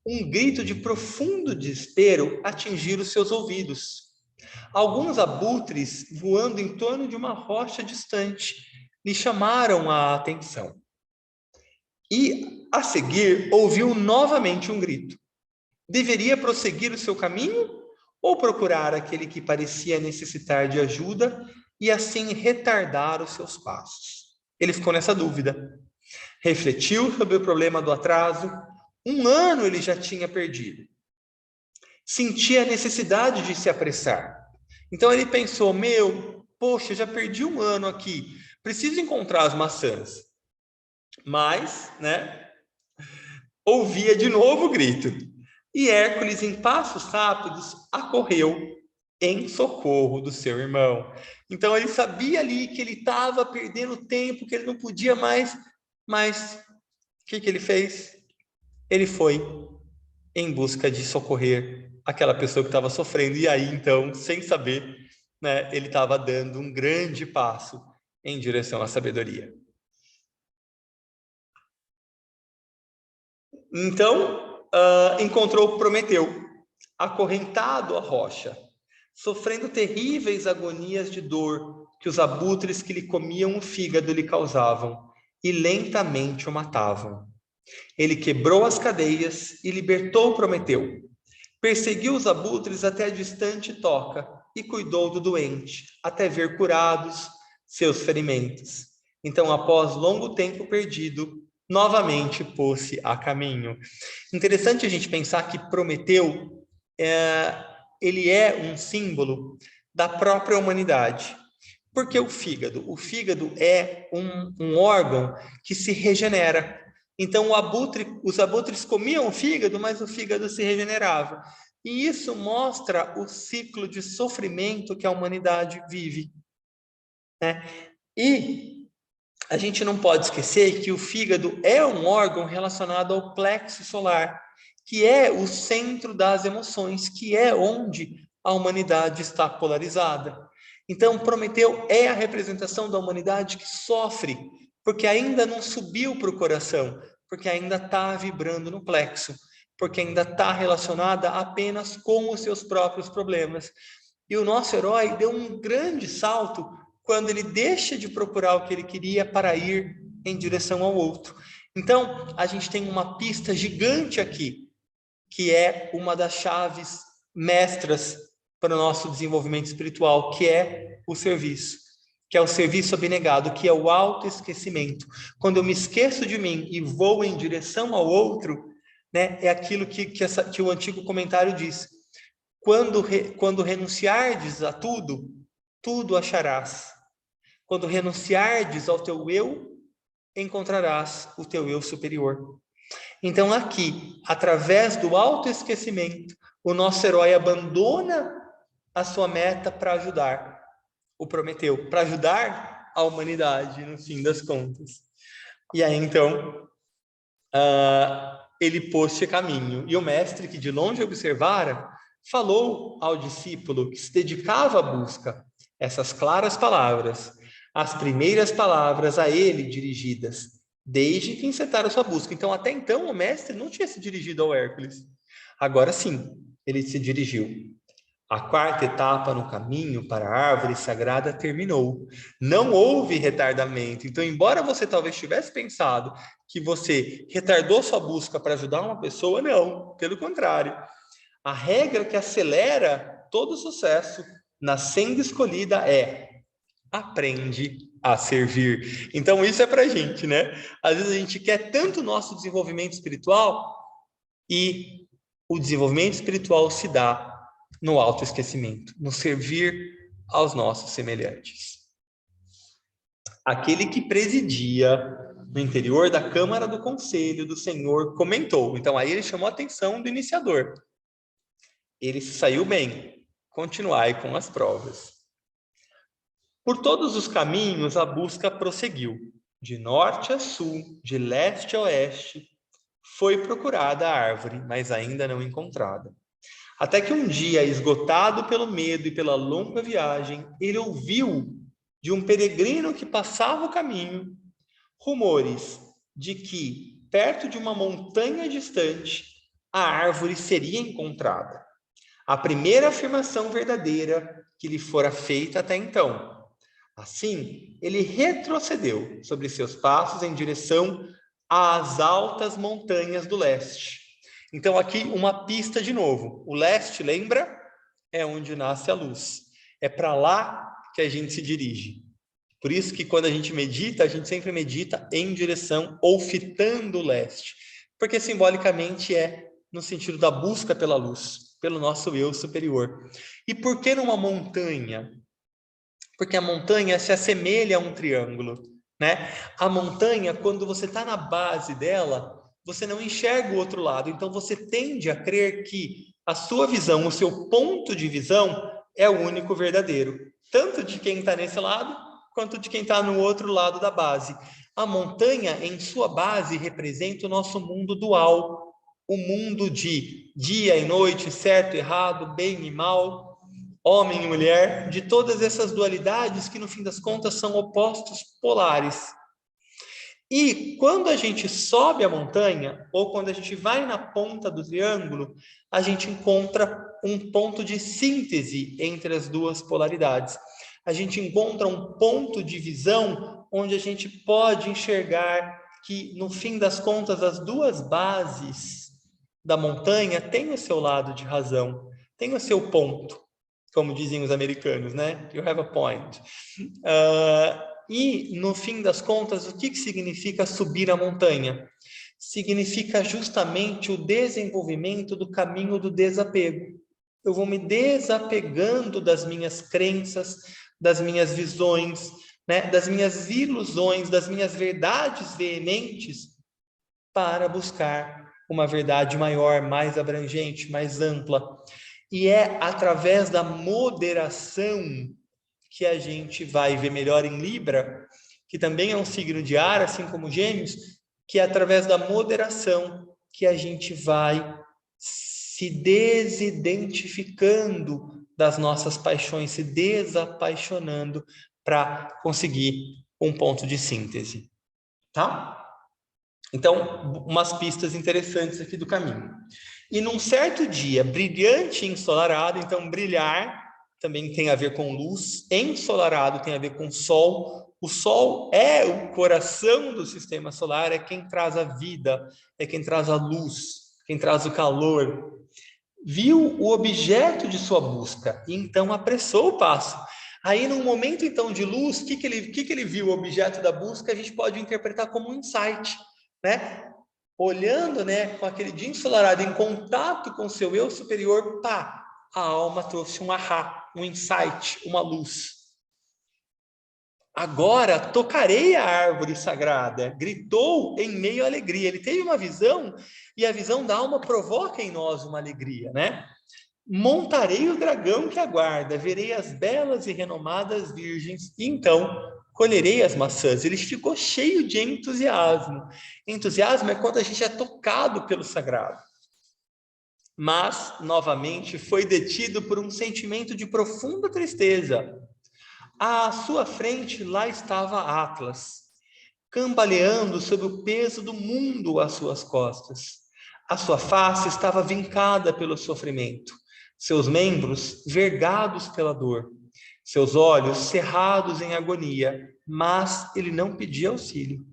Um grito de profundo desespero atingiu os seus ouvidos. Alguns abutres, voando em torno de uma rocha distante, lhe chamaram a atenção. E, a seguir, ouviu novamente um grito. Deveria prosseguir o seu caminho ou procurar aquele que parecia necessitar de ajuda e assim retardar os seus passos? Ele ficou nessa dúvida. Refletiu sobre o problema do atraso. 1 ano ele já tinha perdido. Sentia a necessidade de se apressar. Então ele pensou, poxa, já perdi 1 ano aqui, preciso encontrar as maçãs. Mas, ouvia de novo o grito. E Hércules, em passos rápidos, acorreu em socorro do seu irmão. Então ele sabia ali que ele estava perdendo tempo, que ele não podia mais, mas o que ele fez? Ele foi em busca de socorrer aquela pessoa que estava sofrendo. E aí, então, sem saber, ele estava dando um grande passo em direção à sabedoria. Então, encontrou Prometeu, acorrentado à rocha, sofrendo terríveis agonias de dor que os abutres que lhe comiam o fígado lhe causavam e lentamente o matavam. Ele quebrou as cadeias e libertou Prometeu. Perseguiu os abutres até a distante toca e cuidou do doente, até ver curados seus ferimentos. Então, após longo tempo perdido, novamente pôs-se a caminho. Interessante a gente pensar que Prometeu, ele é um símbolo da própria humanidade. Por que o fígado? O fígado é um órgão que se regenera. Então, os abutres comiam o fígado, mas o fígado se regenerava. E isso mostra o ciclo de sofrimento que a humanidade vive. E a gente não pode esquecer que o fígado é um órgão relacionado ao plexo solar, que é o centro das emoções, que é onde a humanidade está polarizada. Então, Prometeu é a representação da humanidade que sofre, porque ainda não subiu para o coração, porque ainda está vibrando no plexo, porque ainda está relacionada apenas com os seus próprios problemas. E o nosso herói deu um grande salto quando ele deixa de procurar o que ele queria para ir em direção ao outro. Então, a gente tem uma pista gigante aqui, que é uma das chaves mestras para o nosso desenvolvimento espiritual, que é o serviço, que é o serviço abnegado, que é o autoesquecimento. Quando eu me esqueço de mim e vou em direção ao outro, é aquilo que o antigo comentário diz. Quando renunciardes a tudo, tudo acharás. Quando renunciardes ao teu eu, encontrarás o teu eu superior. Então aqui, através do autoesquecimento, o nosso herói abandona a sua meta para ajudar o Prometeu, para ajudar a humanidade, no fim das contas. E aí, então, ele pôs-se a caminho. E o mestre, que de longe observara, falou ao discípulo que se dedicava à busca essas claras palavras, as primeiras palavras a ele dirigidas, desde que encetara sua busca. Então, até então, o mestre não tinha se dirigido ao Hércules. Agora sim, ele se dirigiu. A quarta etapa no caminho para a árvore sagrada terminou. Não houve retardamento. Então, embora você talvez tivesse pensado que você retardou sua busca para ajudar uma pessoa, não. Pelo contrário. A regra que acelera todo sucesso na senda escolhida é: aprende a servir. Então, isso é para a gente, Às vezes a gente quer tanto o nosso desenvolvimento espiritual e o desenvolvimento espiritual se dá no autoesquecimento, no servir aos nossos semelhantes. Aquele que presidia no interior da Câmara do Conselho do Senhor comentou. Então, aí ele chamou a atenção do iniciador. Ele saiu bem. Continuai com as provas. Por todos os caminhos, a busca prosseguiu. De norte a sul, de leste a oeste, foi procurada a árvore, mas ainda não encontrada. Até que um dia, esgotado pelo medo e pela longa viagem, ele ouviu de um peregrino que passava o caminho rumores de que, perto de uma montanha distante, a árvore seria encontrada. a primeira afirmação verdadeira que lhe fora feita até então. Assim, ele retrocedeu sobre seus passos em direção às altas montanhas do leste. Então, aqui uma pista de novo. O leste, lembra? É onde nasce a luz. É para lá que a gente se dirige. Por isso que quando a gente medita, a gente sempre medita em direção ou fitando o leste. Porque simbolicamente é no sentido da busca pela luz, pelo nosso eu superior. E por que numa montanha? Porque a montanha se assemelha a um triângulo, né? A montanha, quando você está na base dela, você não enxerga o outro lado. Então você tende a crer que a sua visão, o seu ponto de visão é o único verdadeiro, tanto de quem está nesse lado quanto de quem está no outro lado da base. A montanha, em sua base, representa o nosso mundo dual, o mundo de dia e noite, certo e errado, bem e mal, homem e mulher, de todas essas dualidades que, no fim das contas, são opostos polares. E quando a gente sobe a montanha, ou quando a gente vai na ponta do triângulo, a gente encontra um ponto de síntese entre as duas polaridades. A gente encontra um ponto de visão onde a gente pode enxergar que, no fim das contas, as duas bases da montanha têm o seu lado de razão, têm o seu ponto, como dizem os americanos, né? You have a point. E, no fim das contas, o que significa subir a montanha? Significa justamente o desenvolvimento do caminho do desapego. Eu vou me desapegando das minhas crenças, das minhas visões, né, das minhas ilusões, das minhas verdades veementes, para buscar uma verdade maior, mais abrangente, mais ampla. E é através da moderação que a gente vai ver melhor em Libra, que também é um signo de ar, assim como Gêmeos, que é através da moderação que a gente vai se desidentificando das nossas paixões, se desapaixonando para conseguir um ponto de síntese, tá? Então, umas pistas interessantes aqui do caminho. E num certo dia, brilhante e ensolarado, então brilhar também tem a ver com luz, ensolarado tem a ver com sol. O sol é o coração do sistema solar, é quem traz a vida, é quem traz a luz, quem traz o calor. Viu o objeto de sua busca e então apressou o passo. Aí, num momento então de luz, o que ele viu, o objeto da busca, a gente pode interpretar como um insight, né? Olhando, né, com aquele dia ensolarado, em contato com seu eu superior, pá, a alma trouxe um ahá, um insight, uma luz. Agora tocarei a árvore sagrada, gritou em meio à alegria. Ele teve uma visão e a visão da alma provoca em nós uma alegria, né? Montarei o dragão que aguarda, verei as belas e renomadas virgens, e então colherei as maçãs. Ele ficou cheio de entusiasmo. Entusiasmo é quando a gente é tocado pelo sagrado. Mas, novamente, foi detido por um sentimento de profunda tristeza. À sua frente, lá estava Atlas, cambaleando sob o peso do mundo às suas costas. A sua face estava vincada pelo sofrimento, seus membros vergados pela dor, seus olhos cerrados em agonia, mas ele não pedia auxílio.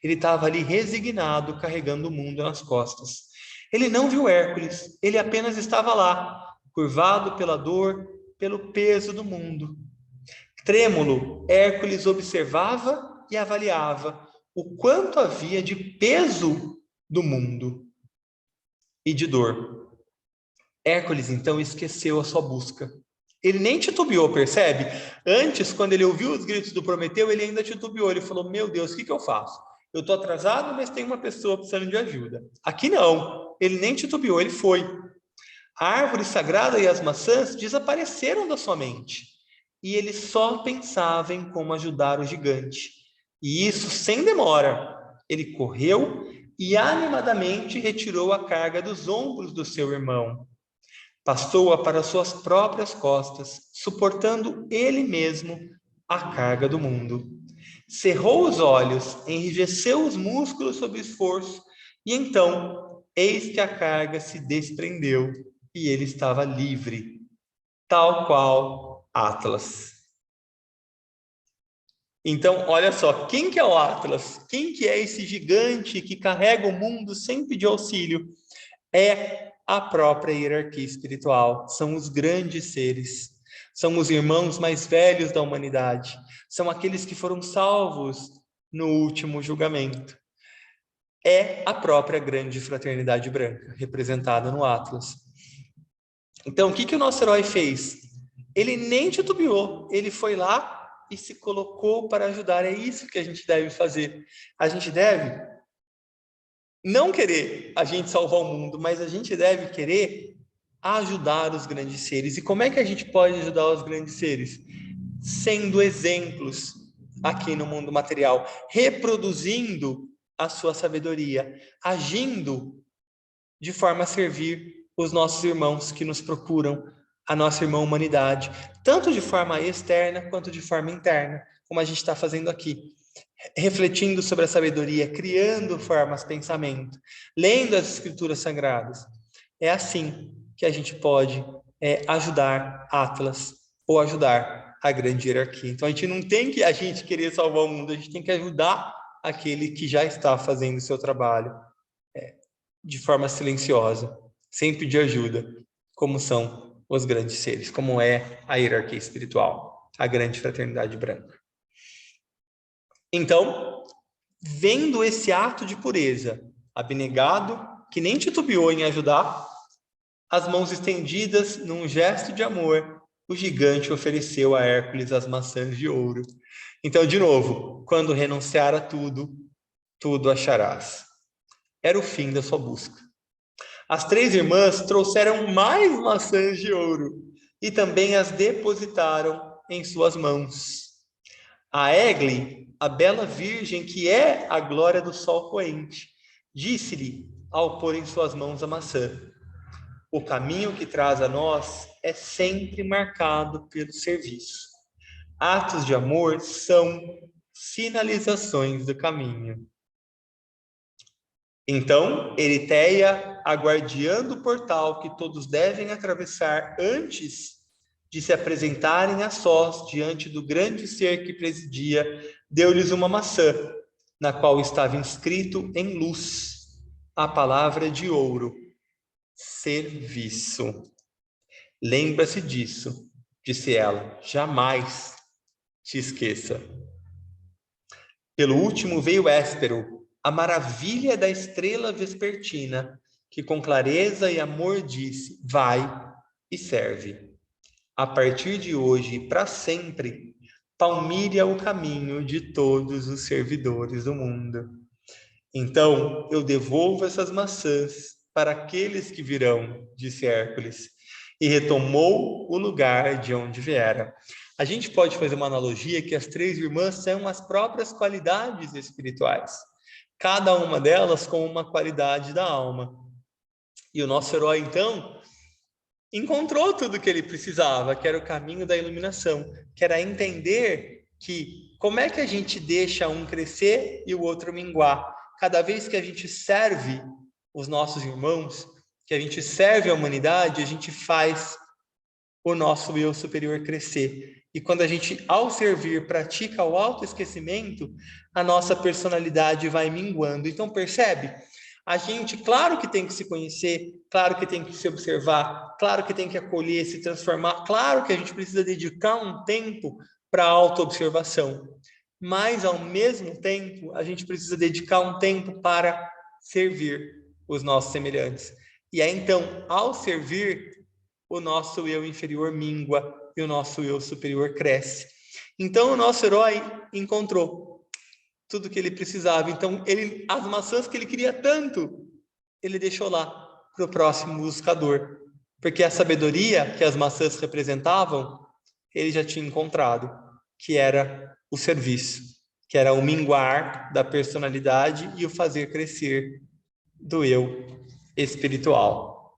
Ele estava ali resignado, carregando o mundo nas costas. Ele não viu Hércules, ele apenas estava lá, curvado pela dor, pelo peso do mundo. Trêmulo, Hércules observava e avaliava o quanto havia de peso do mundo e de dor. Hércules, então, esqueceu a sua busca. Ele nem titubeou, percebe? Antes, quando ele ouviu os gritos do Prometeu, ele ainda titubeou. Ele falou, meu Deus, o que eu faço? Eu estou atrasado, mas tem uma pessoa precisando de ajuda. Aqui não, ele nem titubeou, ele foi. A árvore sagrada e as maçãs desapareceram da sua mente. E ele só pensava em como ajudar o gigante. E isso sem demora. Ele correu e animadamente retirou a carga dos ombros do seu irmão. Passou-a para suas próprias costas, suportando ele mesmo a carga do mundo. Cerrou os olhos, enrijeceu os músculos sob o esforço, e então, eis que a carga se desprendeu e ele estava livre, tal qual Atlas. Então, olha só, quem que é o Atlas? Quem que é esse gigante que carrega o mundo sem pedir auxílio? É a própria hierarquia espiritual, são os grandes seres, são os irmãos mais velhos da humanidade, são aqueles que foram salvos no último julgamento. É a própria grande fraternidade branca, representada no Atlas. Então, o que o nosso herói fez? Ele nem titubeou, ele foi lá e se colocou para ajudar. É isso que a gente deve fazer. A gente deve não querer a gente salvar o mundo, mas a gente deve querer ajudar os grandes seres. E como é que a gente pode ajudar os grandes seres? Sendo exemplos aqui no mundo material, reproduzindo a sua sabedoria, agindo de forma a servir os nossos irmãos que nos procuram, a nossa irmã humanidade, tanto de forma externa quanto de forma interna, como a gente está fazendo aqui. Refletindo sobre a sabedoria, criando formas, pensamento, lendo as escrituras sagradas. É assim que a gente pode ajudar Atlas ou ajudar a grande hierarquia. Então a gente não tem que a gente querer salvar o mundo, a gente tem que ajudar aquele que já está fazendo o seu trabalho de forma silenciosa, sem pedir ajuda, como são os grandes seres, como é a hierarquia espiritual, a grande fraternidade branca. Então, vendo esse ato de pureza, abnegado, que nem titubeou em ajudar, as mãos estendidas num gesto de amor, o gigante ofereceu a Hércules as maçãs de ouro. Então, de novo, quando renunciar a tudo, tudo acharás. Era o fim da sua busca. As três irmãs trouxeram mais maçãs de ouro e também as depositaram em suas mãos. A Egle, a bela virgem que é a glória do sol poente, disse-lhe ao pôr em suas mãos a maçã: o caminho que traz a nós é sempre marcado pelo serviço. Atos de amor são sinalizações do caminho. Então, Eritéia, a guardiã do portal que todos devem atravessar antes de se apresentarem a sós diante do grande ser que presidia, deu-lhes uma maçã, na qual estava inscrito em luz a palavra de ouro: serviço. Lembra-se disso, disse ela, jamais te esqueça. Pelo último veio Héspero, a maravilha da estrela vespertina, que com clareza e amor disse: vai e serve. A partir de hoje e para sempre, Palmíria o caminho de todos os servidores do mundo. Então eu devolvo essas maçãs para aqueles que virão, disse Hércules, e retomou o lugar de onde viera. A gente pode fazer uma analogia que as três irmãs são as próprias qualidades espirituais, cada uma delas com uma qualidade da alma. E o nosso herói, então, encontrou tudo o que ele precisava, que era o caminho da iluminação, que era entender que como é que a gente deixa um crescer e o outro minguar. Cada vez que a gente serve os nossos irmãos, que a gente serve a humanidade, a gente faz o nosso eu superior crescer. E quando a gente, ao servir, pratica o autoesquecimento, a nossa personalidade vai minguando. Então, percebe? A gente, claro que tem que se conhecer, claro que tem que se observar, claro que tem que acolher, se transformar, claro que a gente precisa dedicar um tempo para a autoobservação. Mas, ao mesmo tempo, a gente precisa dedicar um tempo para servir os nossos semelhantes. E aí, então, ao servir, o nosso eu inferior mingua e o nosso eu superior cresce. Então, o nosso herói encontrou tudo que ele precisava. Então, as maçãs que ele queria tanto, ele deixou lá para o próximo buscador. Porque a sabedoria que as maçãs representavam, ele já tinha encontrado, que era o serviço, que era o minguar da personalidade e o fazer crescer do eu espiritual.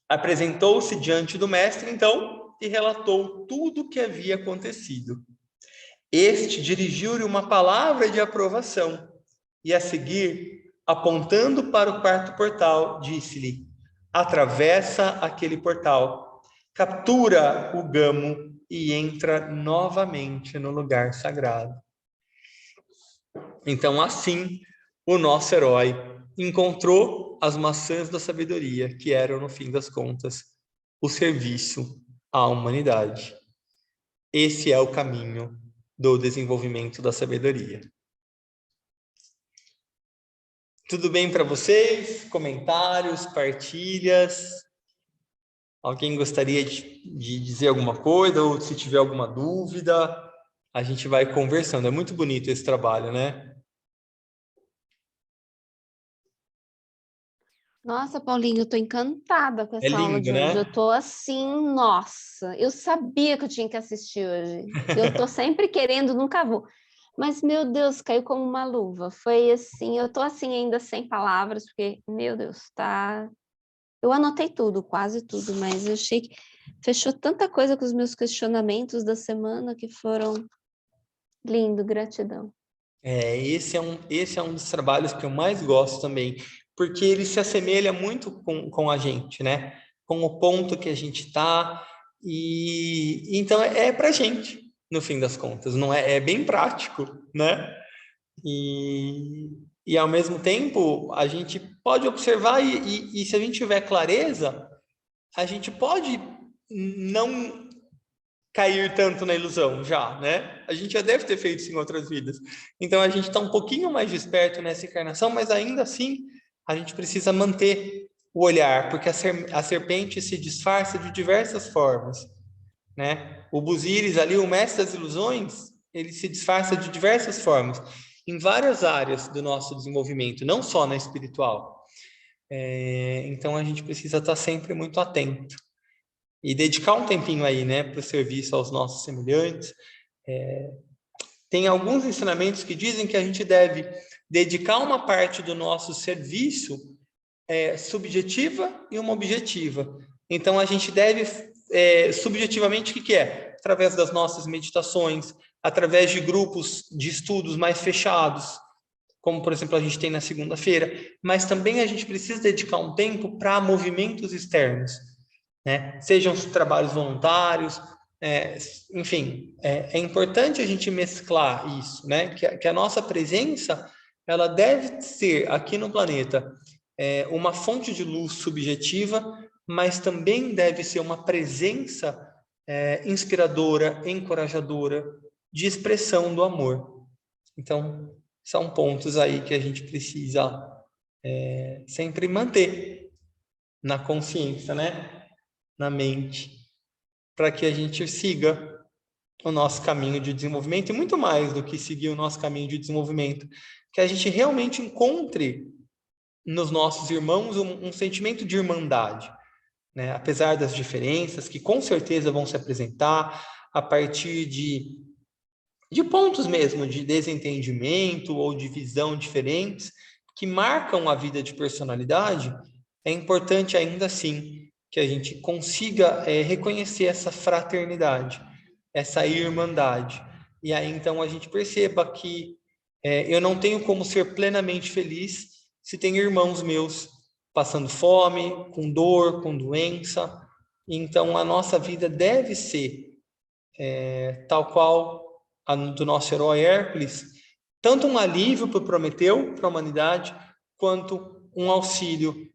Apresentou-se diante do mestre, então, e relatou tudo o que havia acontecido. Este dirigiu-lhe uma palavra de aprovação e, a seguir, apontando para o quarto portal, disse-lhe: atravessa aquele portal, captura o gamo e entra novamente no lugar sagrado. Então, assim, o nosso herói encontrou as maçãs da sabedoria, que eram, no fim das contas, o serviço à humanidade. Esse é o caminho do desenvolvimento da sabedoria. Tudo bem para vocês? Comentários, partilhas? Alguém gostaria de dizer alguma coisa ou se tiver alguma dúvida, a gente vai conversando. É muito bonito esse trabalho, né? Nossa, Paulinho, eu tô encantada com É essa aula lindo, de hoje. Eu né? tô assim, nossa, eu sabia que eu tinha que assistir hoje. Eu tô sempre querendo, nunca vou. Mas, meu Deus, caiu como uma luva. Foi assim, eu tô assim ainda sem palavras, porque, meu Deus, tá. Eu anotei tudo, quase tudo, mas eu achei que fechou tanta coisa com os meus questionamentos da semana que foram lindo, gratidão. Esse é um dos trabalhos que eu mais gosto também, porque ele se assemelha muito com a gente, né? Com o ponto que a gente está, e então é para a gente, no fim das contas, não é, é bem prático, né? E, e ao mesmo tempo a gente pode observar, e se a gente tiver clareza, a gente pode não cair tanto na ilusão já, né? A gente já deve ter feito isso em outras vidas. Então a gente está um pouquinho mais desperto nessa encarnação, mas ainda assim a gente precisa manter o olhar, porque a serpente se disfarça de diversas formas, né? O Busíris ali, o mestre das ilusões, ele se disfarça de diversas formas, em várias áreas do nosso desenvolvimento, não só na espiritual. Então a gente precisa estar sempre muito atento e dedicar um tempinho aí, né, para o serviço aos nossos semelhantes. Tem alguns ensinamentos que dizem que a gente deve dedicar uma parte do nosso serviço subjetiva e uma objetiva. Então a gente deve, subjetivamente, o que é? Através das nossas meditações, através de grupos de estudos mais fechados, como, por exemplo, a gente tem na segunda-feira, mas também a gente precisa dedicar um tempo para movimentos externos, né? Sejam os trabalhos voluntários, enfim, é importante a gente mesclar isso, né? Que a nossa presença, ela deve ser aqui no planeta uma fonte de luz subjetiva, mas também deve ser uma presença inspiradora, encorajadora, de expressão do amor. Então, são pontos aí que a gente precisa sempre manter na consciência, né? Na mente, para que a gente siga o nosso caminho de desenvolvimento, e muito mais do que seguir o nosso caminho de desenvolvimento, que a gente realmente encontre nos nossos irmãos um sentimento de irmandade, né? Apesar das diferenças que com certeza vão se apresentar a partir de pontos mesmo de desentendimento ou de visão diferentes que marcam a vida de personalidade, é importante ainda assim que a gente consiga reconhecer essa fraternidade, essa irmandade. E aí então a gente perceba que eu não tenho como ser plenamente feliz se tem irmãos meus passando fome, com dor, com doença. Então a nossa vida deve ser tal qual a do nosso herói Hércules, tanto um alívio para o Prometeu, para a humanidade, quanto um auxílio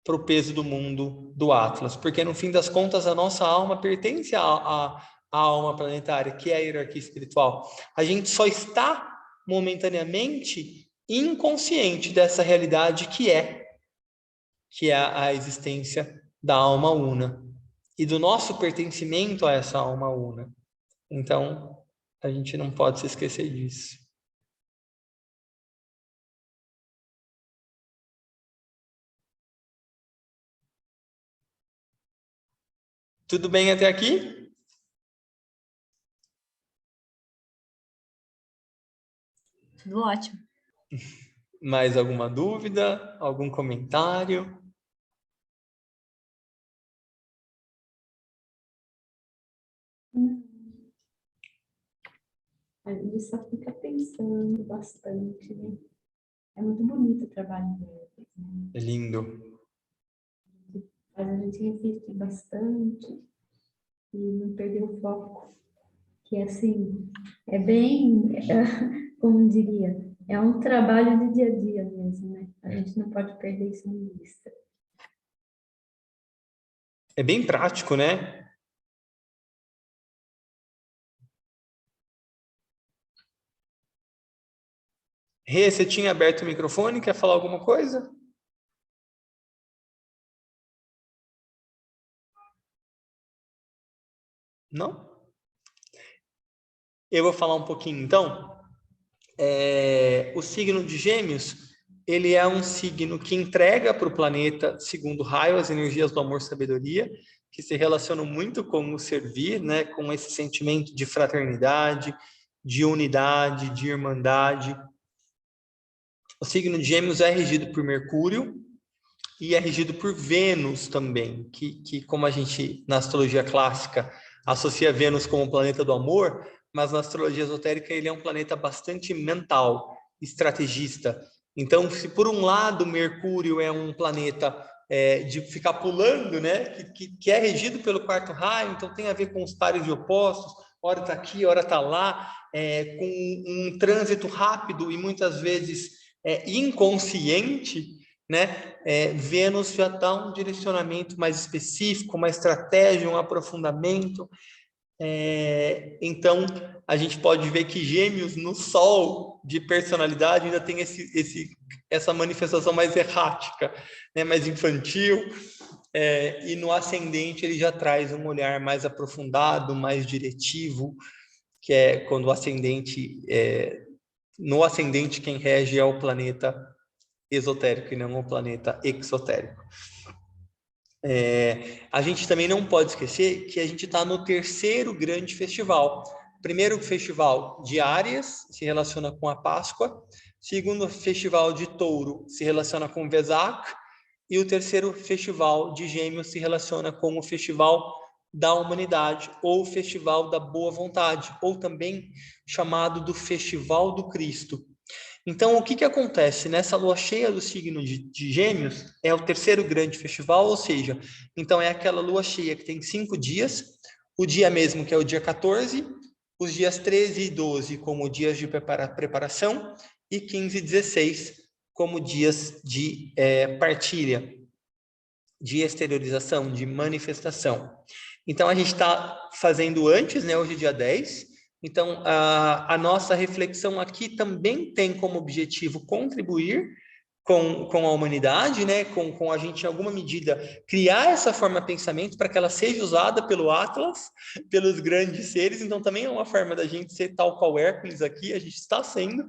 para o peso do mundo do Atlas, porque no fim das contas a nossa alma pertence à alma planetária, que é a hierarquia espiritual. A gente só está momentaneamente inconsciente dessa realidade que é a existência da alma una e do nosso pertencimento a essa alma una. Então, a gente não pode se esquecer disso. Tudo bem até aqui? Tudo ótimo. Mais alguma dúvida? Algum comentário? A gente só fica pensando bastante, né? É muito bonito o trabalho deles, né? É lindo. faz a gente refletir bastante e não perder o foco. Que, assim, é bem, como diria, é um trabalho de dia a dia mesmo, né? A gente não pode perder isso de vista. É bem prático, né? Rê, você tinha aberto o microfone, quer falar alguma coisa? Não? Eu vou falar um pouquinho, então. O signo de Gêmeos, ele é um signo que entrega para o planeta, segundo o raio, as energias do amor e sabedoria, que se relacionam muito com o servir, né, com esse sentimento de fraternidade, de unidade, de irmandade. O signo de Gêmeos é regido por Mercúrio e é regido por Vênus também, que como a gente, na astrologia clássica, associa Vênus como o planeta do amor, mas na astrologia esotérica ele é um planeta bastante mental, estrategista. Então, se por um lado Mercúrio é um planeta de ficar pulando, né, que é regido pelo quarto raio, então tem a ver com os pares de opostos, hora está aqui, hora está lá, com um trânsito rápido e muitas vezes inconsciente, né? Vênus já dá um direcionamento mais específico, uma estratégia, um aprofundamento. Então, a gente pode ver que Gêmeos, no Sol de personalidade, ainda tem essa manifestação mais errática, né? Mais infantil. E no ascendente, ele já traz um olhar mais aprofundado, mais diretivo, que é quando o ascendente... no ascendente, quem rege é o planeta esotérico e não o planeta exotérico. A gente também não pode esquecer que a gente está no terceiro grande festival. Primeiro festival de Áries se relaciona com a Páscoa, segundo festival de Touro se relaciona com Vesak, e o terceiro festival de Gêmeos se relaciona com o festival da humanidade, ou o festival da boa vontade, ou também chamado do Festival do Cristo. Então, o que acontece nessa lua cheia do signo de Gêmeos? É o terceiro grande festival, ou seja, então é aquela lua cheia que tem 5 dias, o dia mesmo que é o dia 14, os dias 13 e 12 como dias de preparação e 15 e 16 como dias de partilha, de exteriorização, de manifestação. Então, a gente está fazendo antes, né? Hoje é dia 10. Então, a nossa reflexão aqui também tem como objetivo contribuir com a humanidade, né? Com a gente, em alguma medida, criar essa forma de pensamento para que ela seja usada pelo Atlas, pelos grandes seres. Então, também é uma forma da gente ser tal qual Hércules aqui. A gente está sendo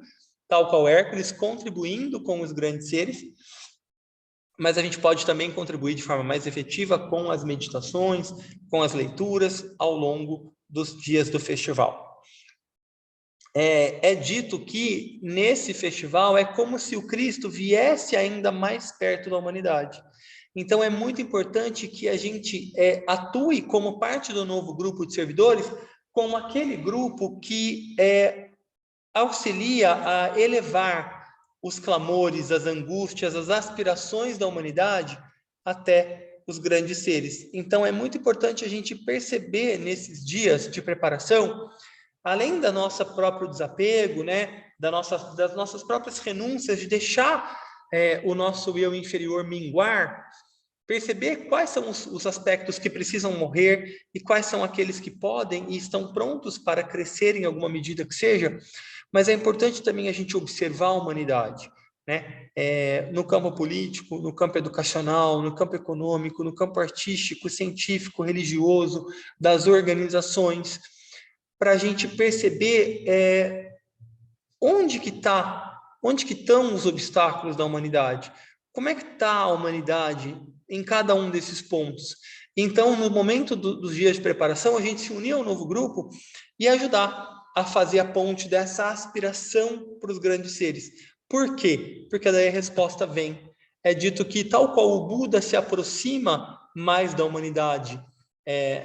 tal qual Hércules, contribuindo com os grandes seres. Mas a gente pode também contribuir de forma mais efetiva com as meditações, com as leituras ao longo dos dias do festival. É dito que nesse festival é como se o Cristo viesse ainda mais perto da humanidade. Então é muito importante que a gente atue como parte do novo grupo de servidores, como aquele grupo que auxilia a elevar os clamores, as angústias, as aspirações da humanidade até os grandes seres. Então, é muito importante a gente perceber nesses dias de preparação, além da nossa próprio desapego, né, das nossas próprias renúncias, de deixar o nosso eu inferior minguar, perceber quais são os aspectos que precisam morrer e quais são aqueles que podem e estão prontos para crescer em alguma medida que seja, mas é importante também a gente observar a humanidade, né? No campo político, no campo educacional, no campo econômico, no campo artístico, científico, religioso, das organizações, para a gente perceber onde que estão os obstáculos da humanidade, como é que está a humanidade em cada um desses pontos. Então, no momento dos dias de preparação, a gente se unir ao novo grupo e ajudar a fazer a ponte dessa aspiração para os grandes seres. Por quê? Porque daí a resposta vem. É dito que, tal qual o Buda se aproxima mais da humanidade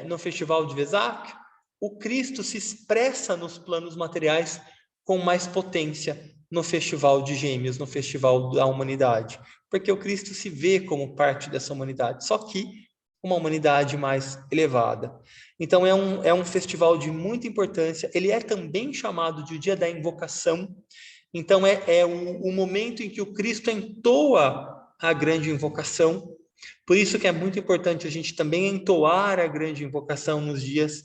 no Festival de Vesak, o Cristo se expressa nos planos materiais com mais potência no Festival de Gêmeos, no Festival da Humanidade. Porque o Cristo se vê como parte dessa humanidade. Só que uma humanidade mais elevada. Então, é um festival de muita importância. Ele é também chamado de o Dia da Invocação. Então, é o momento em que o Cristo entoa a grande invocação. Por isso que é muito importante a gente também entoar a grande invocação nos dias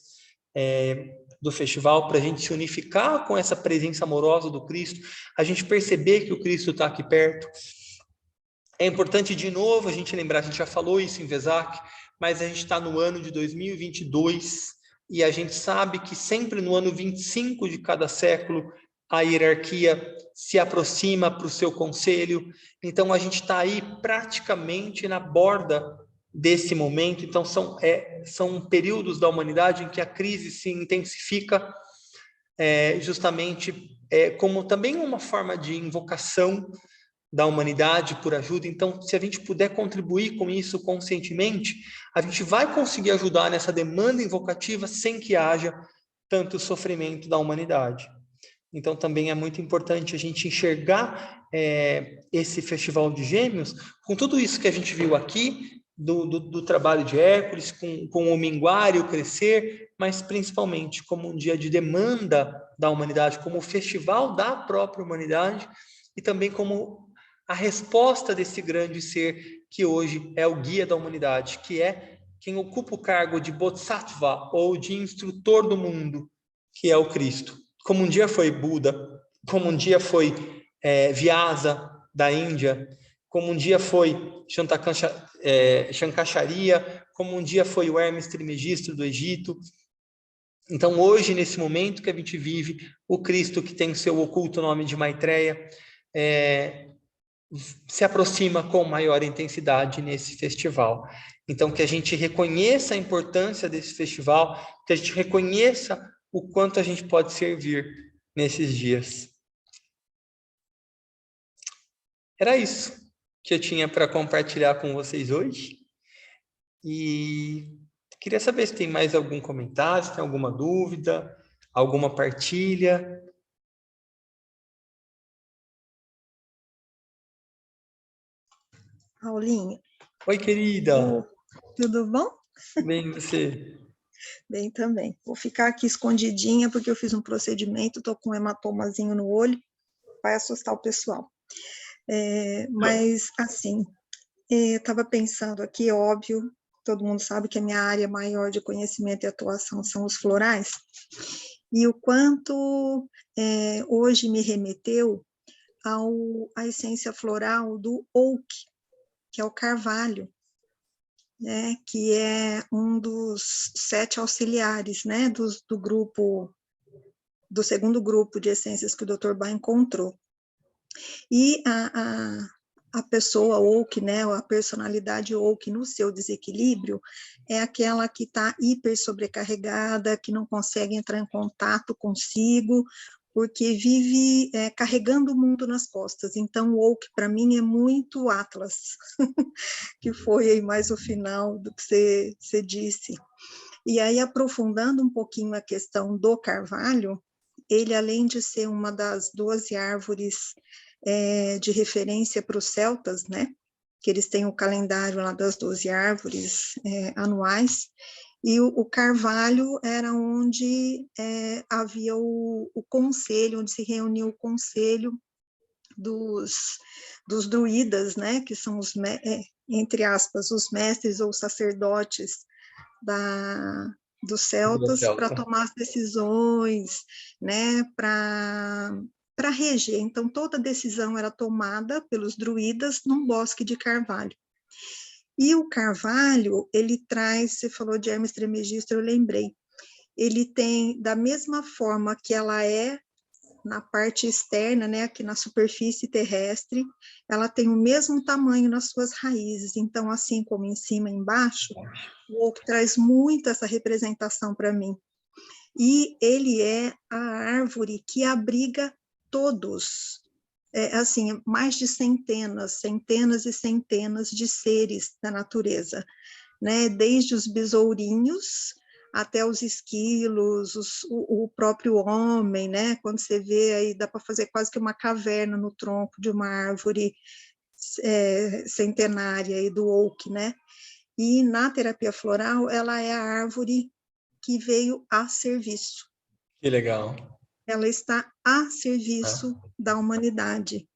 do festival, para a gente se unificar com essa presença amorosa do Cristo, a gente perceber que o Cristo está aqui perto. É importante, de novo, a gente lembrar, a gente já falou isso em Vesak, mas a gente está no ano de 2022 e a gente sabe que sempre no ano 25 de cada século a hierarquia se aproxima para o seu conselho. Então, a gente está aí praticamente na borda desse momento. Então, são períodos da humanidade em que a crise se intensifica, justamente como também uma forma de invocação da humanidade por ajuda. Então, se a gente puder contribuir com isso conscientemente, a gente vai conseguir ajudar nessa demanda invocativa sem que haja tanto sofrimento da humanidade. Então, também é muito importante a gente enxergar esse Festival de Gêmeos com tudo isso que a gente viu aqui, do trabalho de Hércules, com o minguar e o crescer, mas principalmente como um dia de demanda da humanidade, como o festival da própria humanidade, e também como a resposta desse grande ser que hoje é o guia da humanidade, que é quem ocupa o cargo de Bodhisattva, ou de instrutor do mundo, que é o Cristo. Como um dia foi Buda, como um dia foi Vyasa, da Índia, como um dia foi Shankacharya, como um dia foi o Hermes Trismegisto do Egito. Então, hoje, nesse momento que a gente vive, o Cristo, que tem o seu oculto nome de Maitreya, se aproxima com maior intensidade nesse festival. Então, que a gente reconheça a importância desse festival, que a gente reconheça o quanto a gente pode servir nesses dias. Era isso que eu tinha para compartilhar com vocês hoje. E queria saber se tem mais algum comentário, se tem alguma dúvida, alguma partilha. Paulinho. Oi, querida. Tudo bom? Bem, você? Bem também. Vou ficar aqui escondidinha porque eu fiz um procedimento, estou com um hematomazinho no olho, vai assustar o pessoal. Mas, assim, eu estava pensando aqui, óbvio, todo mundo sabe que a minha área maior de conhecimento e atuação são os florais, e o quanto hoje me remeteu à essência floral do oak, que é o carvalho, né, que é um dos 7 auxiliares, né, do segundo grupo de essências que o Dr. Bach encontrou. E a pessoa oak, né, a personalidade oak no seu desequilíbrio é aquela que está hiper sobrecarregada, que não consegue entrar em contato consigo, porque vive carregando o mundo nas costas. Então, o oak, para mim, é muito Atlas, que foi aí mais o final do que você disse. E aí, aprofundando um pouquinho a questão do carvalho, ele, além de ser uma das 12 árvores de referência para os celtas, né, que eles têm o calendário lá das 12 árvores anuais, e o carvalho era onde havia o conselho, onde se reunia o conselho dos druidas, né, que são os, entre aspas, os mestres ou sacerdotes dos celtas, para tomar as decisões, né, para reger. Então, toda decisão era tomada pelos druidas num bosque de carvalho. E o carvalho, ele traz, você falou de Hermes Trismegisto, eu lembrei, ele tem, da mesma forma que ela é na parte externa, né, aqui na superfície terrestre, ela tem o mesmo tamanho nas suas raízes. Então, assim como em cima e embaixo, o oak traz muito essa representação para mim. E ele é a árvore que abriga todos, assim, mais de centenas e centenas de seres da natureza, né? Desde os besourinhos até os esquilos, o próprio homem, né? Quando você vê aí, dá para fazer quase que uma caverna no tronco de uma árvore centenária aí do oak, né? E na terapia floral, ela é a árvore que veio a serviço. Que legal. Ela está a serviço da humanidade.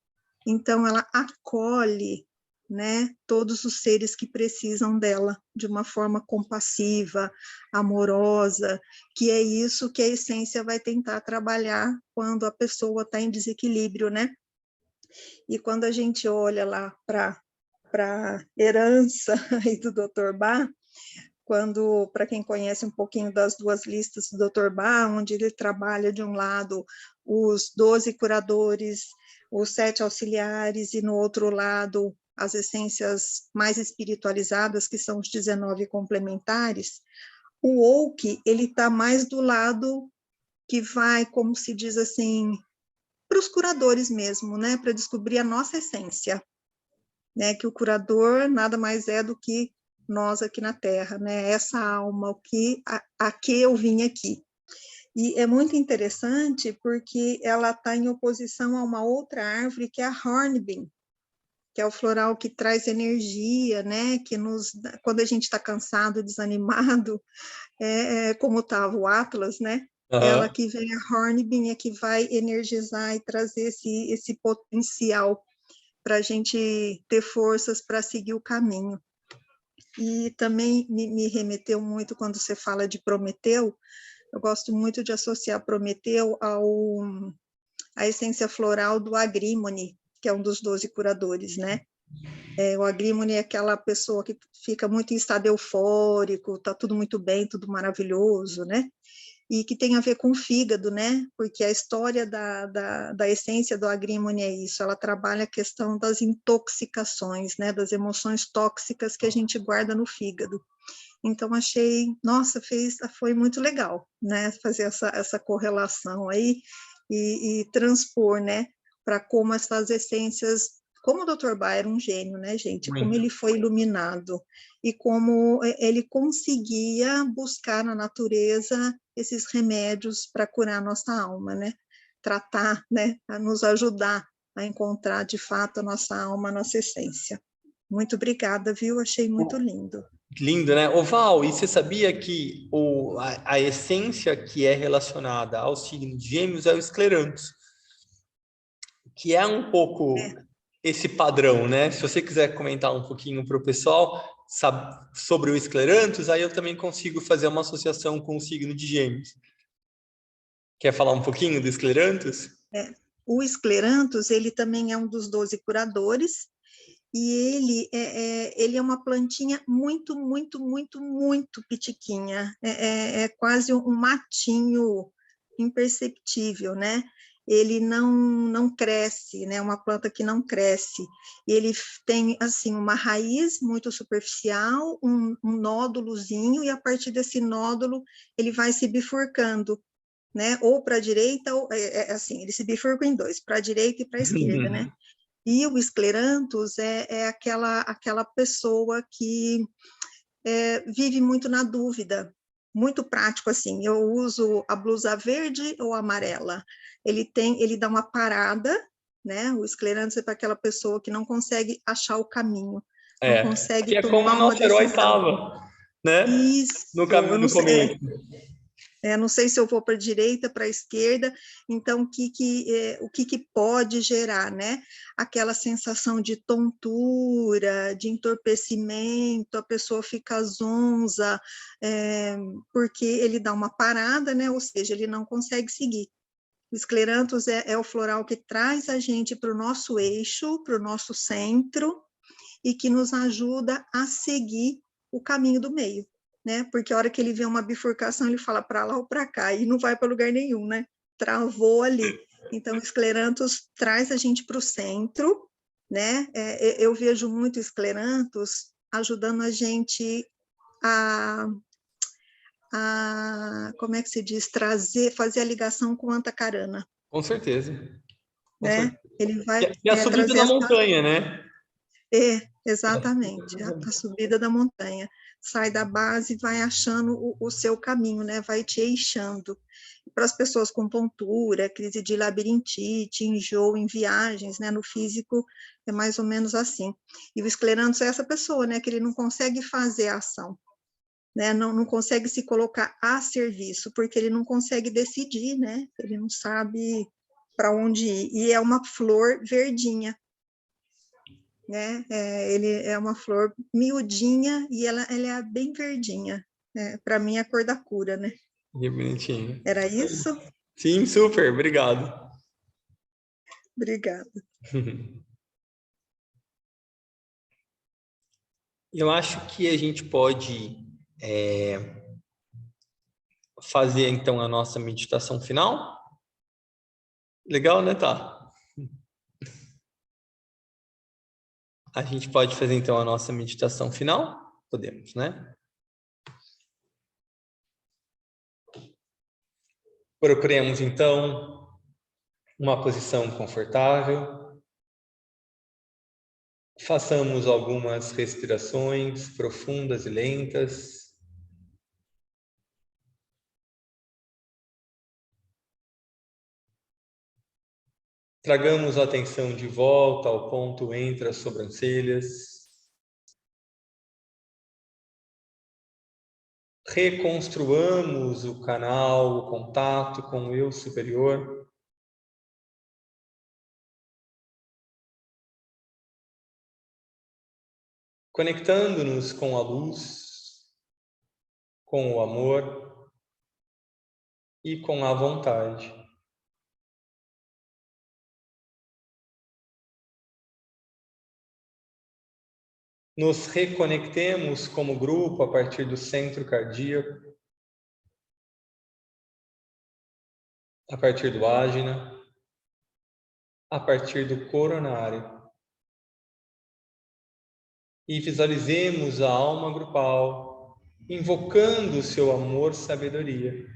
Então, ela acolhe, né, todos os seres que precisam dela, de uma forma compassiva, amorosa, que é isso que a essência vai tentar trabalhar quando a pessoa está em desequilíbrio, né? E quando a gente olha lá para a herança aí do Dr. Bach, para quem conhece um pouquinho das duas listas do Dr. Bach, onde ele trabalha de um lado os 12 curadores, os 7 auxiliares, e no outro lado as essências mais espiritualizadas, que são os 19 complementares, o Oak, ele está mais do lado que vai, como se diz assim, para os curadores mesmo, né, para descobrir a nossa essência, né, que o curador nada mais é do que nós aqui na Terra, né, essa alma, a que eu vim aqui. E é muito interessante porque ela está em oposição a uma outra árvore, que é a Hornbeam, que é o floral que traz energia, né, que quando a gente está cansado, desanimado, como estava o Atlas, né, ela que vem, a Hornbeam, é que vai energizar e trazer esse potencial para a gente ter forças para seguir o caminho. E também me remeteu muito quando você fala de Prometeu. Eu gosto muito de associar Prometeu à essência floral do Agrimony, que é um dos 12 curadores, né? O Agrimony é aquela pessoa que fica muito em estado eufórico, está tudo muito bem, tudo maravilhoso, né? E que tem a ver com o fígado, né? Porque a história da essência do Agrimony é isso, ela trabalha a questão das intoxicações, né? Das emoções tóxicas que a gente guarda no fígado. Então, achei, nossa, foi muito legal, né? Fazer essa correlação aí e transpor, né? Para como essas essências, como o Dr. Bach era um gênio, né, gente? Como ele foi iluminado e como ele conseguia buscar na natureza esses remédios para curar a nossa alma, né? Tratar, né? A nos ajudar a encontrar, de fato, a nossa alma, a nossa essência. Muito obrigada, viu? Achei muito lindo. Lindo, né? Ô Val, e você sabia que a essência que é relacionada ao signo de Gêmeos é o escleranthus, que é um pouco esse padrão, né? Se você quiser comentar um pouquinho para o pessoal sobre o escleranthus, aí eu também consigo fazer uma associação com o signo de Gêmeos. Quer falar um pouquinho do escleranthus? O escleranthus, ele também é um dos 12 curadores, e ele é uma plantinha muito, muito, muito, muito pitiquinha, é quase um matinho imperceptível, né? Ele não cresce, né? Uma planta que não cresce. Ele tem, assim, uma raiz muito superficial, um nódulozinho, e a partir desse nódulo ele vai se bifurcando, né? Ou para a direita, ou, assim, ele se bifurca em dois, para a direita e para a esquerda, né? E o escleranthus é aquela pessoa que vive muito na dúvida, muito prático, assim, eu uso a blusa verde ou amarela? Ele dá uma parada, né? O escleranthus é para aquela pessoa que não consegue achar o caminho, não consegue que é como tomar o uma nosso herói decisão. estava, né? Isso, No caminho do começo. Não sei se eu vou para a direita, para a esquerda, então o que pode gerar, né? Aquela sensação de tontura, de entorpecimento, a pessoa fica zonza, porque ele dá uma parada, né? Ou seja, ele não consegue seguir. O escleranthus é o floral que traz a gente para o nosso eixo, para o nosso centro, e que nos ajuda a seguir o caminho do meio, né? Porque a hora que ele vê uma bifurcação, ele fala para lá ou para cá, e não vai para lugar nenhum, né? Travou ali. Então, o escleranthus traz a gente para o centro, né? Eu vejo muito o escleranthus ajudando a gente como é que se diz? Fazer a ligação com Antacarana. Com certeza. Né? Ele vai e a subida trazer da montanha, né? Exatamente, a subida da montanha. Sai da base e vai achando o seu caminho, né? Vai te eixando. Para as pessoas com tontura, crise de labirintite, enjoo em viagens, né? No físico, É mais ou menos assim. E o esclerando é essa pessoa, né, que ele não consegue fazer a ação, né, não consegue se colocar a serviço, porque ele não consegue decidir, né, ele não sabe para onde ir. E é uma flor verdinha, né, ele é uma flor miudinha e ela é bem verdinha. Para mim, é a cor da cura, né? Que bonitinho. Era isso? Sim, super, obrigado. Obrigada. Eu acho que a gente pode fazer, então, a nossa meditação final. Legal, né, tá? A gente pode fazer, então, a nossa meditação final? Podemos, né? Procuremos, então, uma posição confortável. Façamos algumas respirações profundas e lentas. Tragamos a atenção de volta ao ponto entre as sobrancelhas. Reconstruamos o canal, o contato com o eu superior. Conectando-nos com a luz, com o amor e com a vontade. Nos reconectemos como grupo a partir do centro cardíaco, a partir do ágina, a partir do coronário. E visualizemos a alma grupal, invocando o seu amor, sabedoria.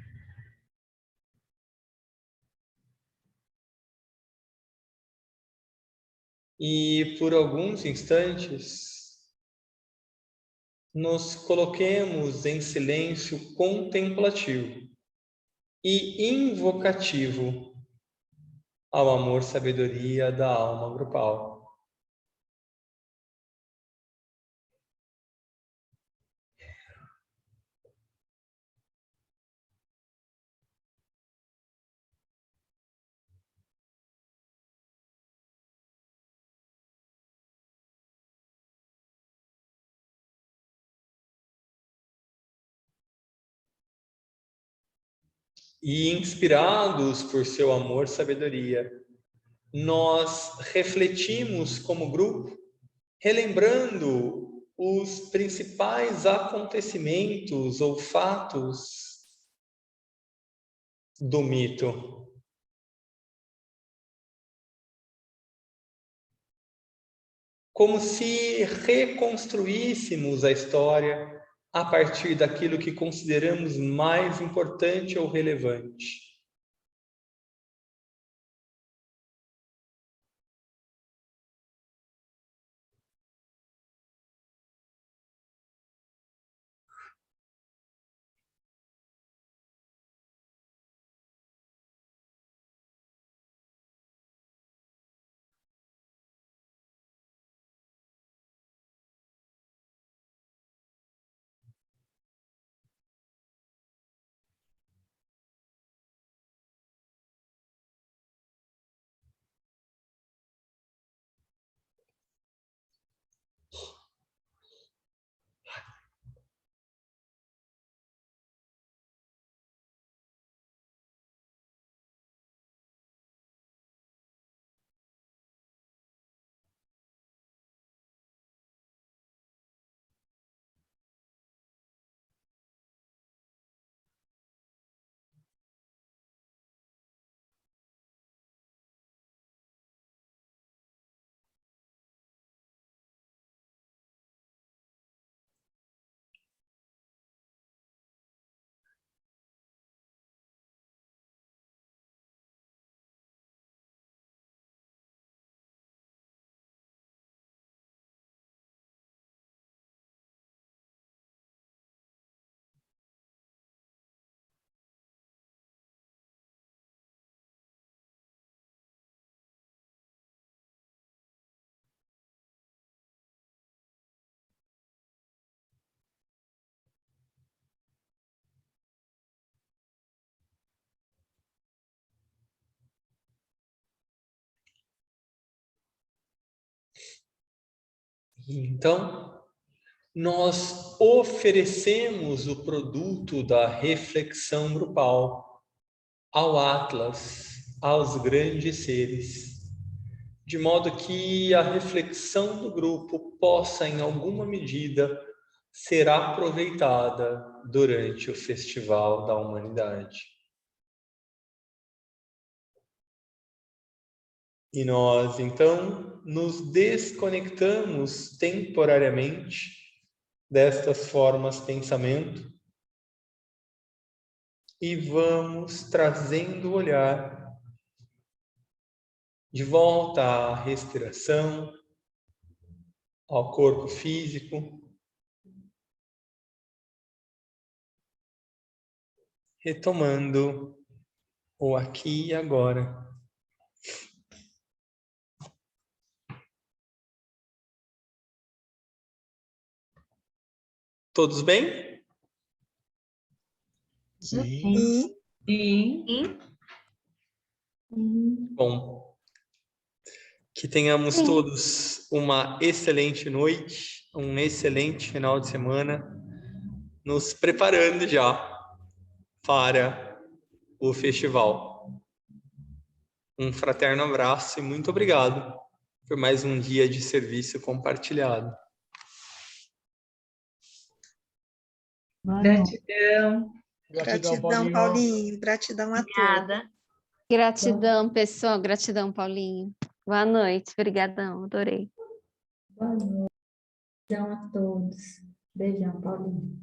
E por alguns instantes, nos coloquemos em silêncio contemplativo e invocativo ao amor, sabedoria da alma grupal. E inspirados por seu amor, sabedoria, nós refletimos como grupo, relembrando os principais acontecimentos ou fatos do mito. Como se reconstruíssemos a história a partir daquilo que consideramos mais importante ou relevante. Então, nós oferecemos o produto da reflexão grupal ao Atlas, aos grandes seres, de modo que a reflexão do grupo possa, em alguma medida, ser aproveitada durante o Festival da Humanidade. E nós, então, nos desconectamos temporariamente destas formas de pensamento e vamos trazendo o olhar de volta à respiração, ao corpo físico, retomando o aqui e agora. Todos bem? E Sim. Bom, que tenhamos todos uma excelente noite, um excelente final de semana, nos preparando já para o festival. Um fraterno abraço e muito obrigado por mais um dia de serviço compartilhado. Gratidão. gratidão, Paulinho. Gratidão a todos. Obrigada. Gratidão, pessoal. Gratidão, Paulinho. Boa noite. Obrigadão. Adorei. Boa noite. Beijão a todos. Beijão, Paulinho.